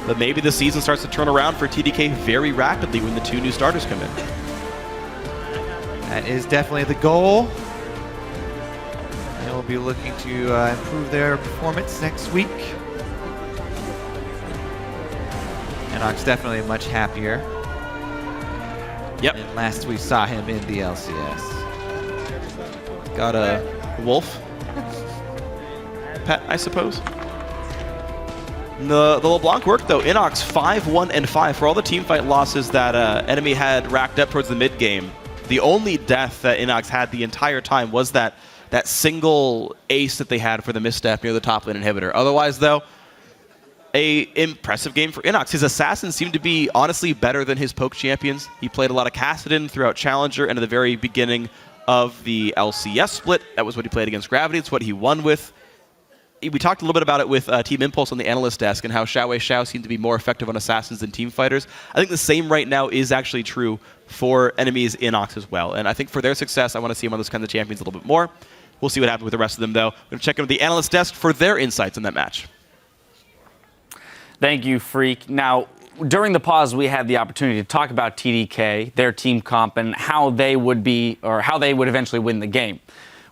But maybe the season starts to turn around for TDK very rapidly when the 2 new starters come in. That is definitely the goal. They will be looking to improve their performance next week. Enoch's definitely much happier. Yep. And last we saw him in the LCS. Got a wolf pet, I suppose. The LeBlanc worked, though. Inox 5-1-5 for all the teamfight losses that Enemy had racked up towards the mid game. The only death that Inox had the entire time was that single ace that they had for the misstep near the top lane inhibitor. Otherwise, though, a impressive game for Inox. His assassins seemed to be honestly better than his poke champions. He played a lot of Kassadin throughout Challenger and at the very beginning of the LCS split. That was what he played against Gravity. It's what he won with. We talked a little bit about it with Team Impulse on the analyst desk and how Xiao seemed to be more effective on assassins than team fighters. I think the same right now is actually true for Enemies Inox as well. And I think for their success, I want to see him on those kinds of champions a little bit more. We'll see what happens with the rest of them, though. We're going to check in with the analyst desk for their insights on that match. Thank you, Freak. Now, during the pause, we had the opportunity to talk about TDK, their team comp, and how they would be, or how they would eventually win the game.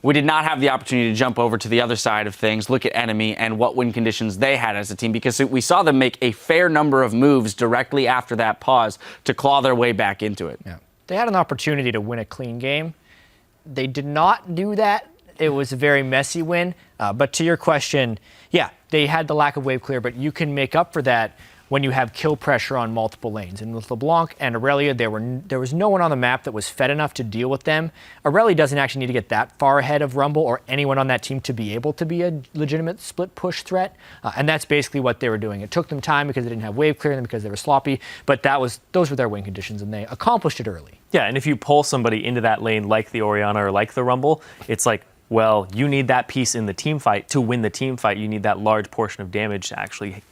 We did not have the opportunity to jump over to the other side of things, look at Enemy and what win conditions they had as a team, because we saw them make a fair number of moves directly after that pause to claw their way back into it. Yeah. They had an opportunity to win a clean game. They did not do that. It was a very messy win. But to your question, yeah, they had the lack of wave clear, but you can make up for that when you have kill pressure on multiple lanes. And with LeBlanc and Aurelia, there was no one on the map that was fed enough to deal with them. Aurelia doesn't actually need to get that far ahead of Rumble or anyone on that team to be able to be a legitimate split push threat. And that's basically what they were doing. It took them time because they didn't have wave clear and because they were sloppy, but those were their win conditions and they accomplished it early. Yeah, and if you pull somebody into that lane like the Orianna or like the Rumble, it's like, well, you need that piece in the team fight to win the team fight. You need that large portion of damage to actually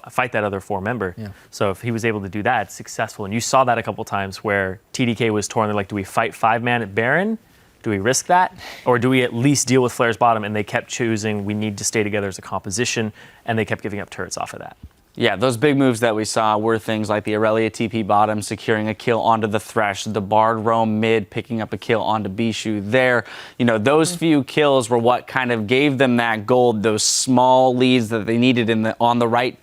fight that other 4 member. Yeah. So if he was able to do that, it's successful. And you saw that a couple times where TDK was torn. They're like, do we fight 5-man at Baron? Do we risk that? Or do we at least deal with FLICKR's bottom? And they kept choosing, we need to stay together as a composition, and they kept giving up turrets off of that. Yeah, those big moves that we saw were things like the Aurelia TP bottom, securing a kill onto the Thresh, the Bard roam mid, picking up a kill onto Bishu there. You know, those few kills were what kind of gave them that gold, those small leads that they needed on the right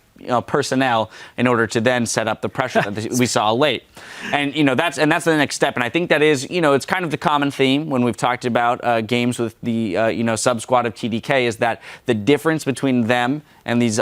personnel in order to then set up the pressure that we saw late. And that's the next step. And I think that is, it's kind of the common theme when we've talked about games with the sub squad of TDK, is that the difference between them and these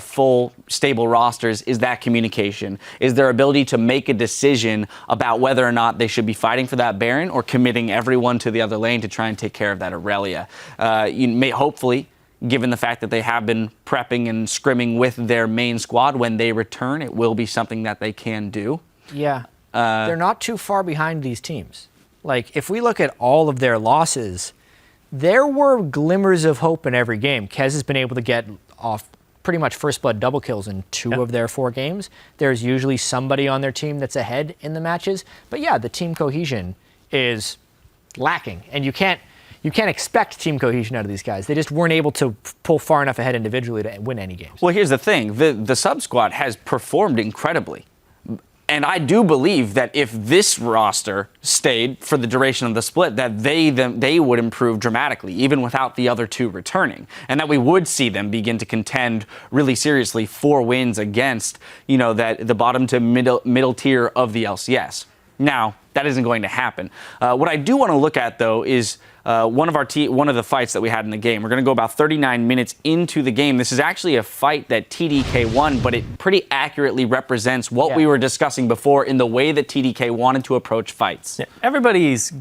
full stable rosters is that communication, is their ability to make a decision about whether or not they should be fighting for that Baron or committing everyone to the other lane to try and take care of that Aurelia. Hopefully, given the fact that they have been prepping and scrimming with their main squad, when they return, it will be something that they can do. Yeah, they're not too far behind these teams. Like, if we look at all of their losses, there were glimmers of hope in every game. Kez has been able to get off pretty much first blood double kills in 2 of their 4 games. There's usually somebody on their team that's ahead in the matches. But yeah, the team cohesion is lacking, and you can't expect team cohesion out of these guys. They just weren't able to pull far enough ahead individually to win any games. Well, here's the thing. The sub squad has performed incredibly. And I do believe that if this roster stayed for the duration of the split, that they would improve dramatically, even without the other 2 returning, and that we would see them begin to contend really seriously for wins against, that the bottom to middle tier of the LCS. Now, that isn't going to happen. What I do want to look at, though, is one of the fights that we had in the game. We're going to go about 39 minutes into the game. This is actually a fight that TDK won, but it pretty accurately represents what we were discussing before in the way that TDK wanted to approach fights. Yeah, everybody's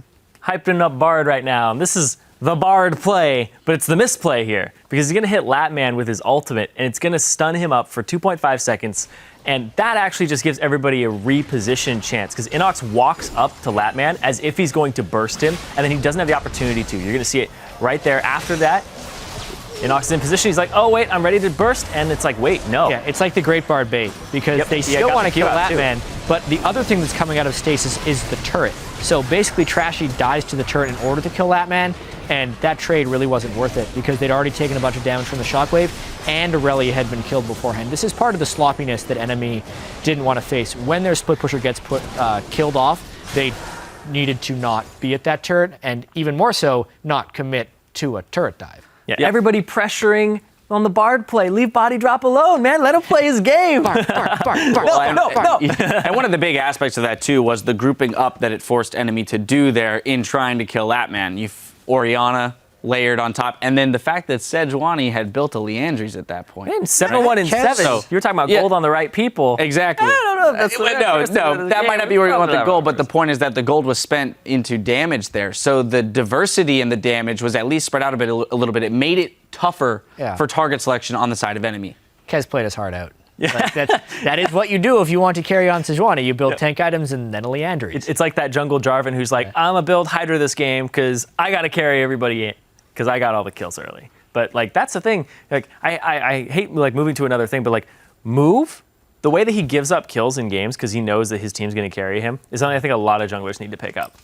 hyping up Bard right now, and this is the Bard play, but it's the misplay here, because he's going to hit Latman with his ultimate, and it's going to stun him up for 2.5 seconds, and that actually just gives everybody a reposition chance, because Inox walks up to Latman as if he's going to burst him, and then he doesn't have the opportunity to. You're going to see it right there. After that, Inox is in position. He's like, oh, wait, I'm ready to burst, and it's like, wait, no. Yeah, it's like the Great Bard bait, because they still want to kill Latman, but the other thing that's coming out of Stasis is the turret. So basically, Trashy dies to the turret in order to kill Latman, and that trade really wasn't worth it because they'd already taken a bunch of damage from the shockwave, and Aurelia had been killed beforehand. This is part of the sloppiness that NME didn't want to face. When their split pusher gets killed off, they needed to not be at that turret, and even more so, not commit to a turret dive. Yeah, everybody pressuring on the Bard play. Leave Body Drop alone, man. Let him play his game. Bard. No. And one of the big aspects of that, too, was the grouping up that it forced NME to do there in trying to kill Latman. Orianna layered on top, and then the fact that Sejuani had built a Leandries at that point. Man, 7-1 and 7. So, you were talking about gold on the right people. Exactly. I don't know. That might not be where you want the gold, but the point is that the gold was spent into damage there. So the diversity in the damage was at least spread out a little bit. It made it tougher for target selection on the side of enemy. Kez played his heart out. Like that is what you do if you want to carry on Sejuani. You build tank items and then a Leandries. It's like that jungle Jarvan who's like, I'm going to build Hydra this game because I got to carry everybody in because I got all the kills early. But like that's the thing. Like I hate like moving to another thing, but like move the way that he gives up kills in games because he knows that his team's going to carry him is something I think a lot of junglers need to pick up.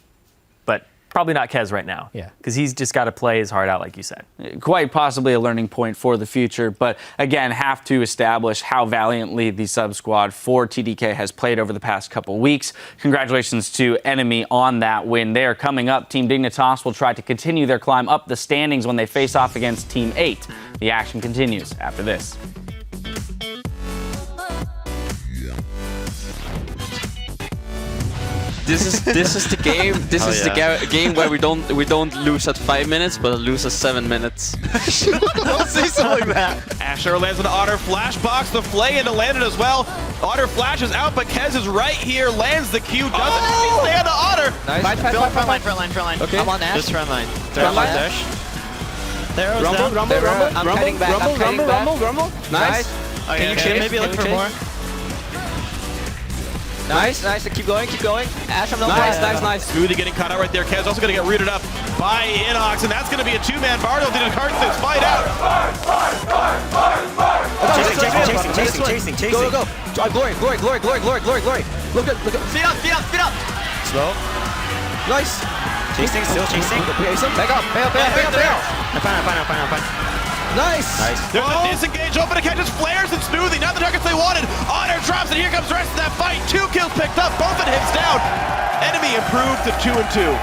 But probably not Kez right now. Yeah. Because he's just got to play his heart out, like you said. Quite possibly a learning point for the future, but again, have to establish how valiantly the sub squad for TDK has played over the past couple weeks. Congratulations to NME on that win there. Coming up, Team Dignitas will try to continue their climb up the standings when they face off against Team 8. The action continues after this. This is the game. This is the game where we don't lose at 5 minutes, but lose at 7 minutes. Don't say something like that. Asher lands an Otter flash box. The flay into landed as well. Otter flashes out, but Kez is right here. Lands the Q. Doesn't land the Otter. Nice. Front line. Okay. I'm on Ash. Just front line. Dash. Thero's down. I'm cutting back. Rumble. Nice. Can you chase? Maybe look for more. Nice. Keep going. Ash, I'm not Nice. Smoothie getting caught out right there. Kez also going to get rooted up by Inox, and that's going to be a 2-man Bard. They'll do the Carthage fight out. Chasing. Go. Glory. Look at. Speed up. Slow. Nice. Still chasing. Back up. I'm fine. Nice. There's a disengage open to catches flares and Smoothie. Not the targets they wanted. Otter drops, and here comes the rest of that fight. 2 kills picked up. Both of hits down. Enemy improved to 2-2.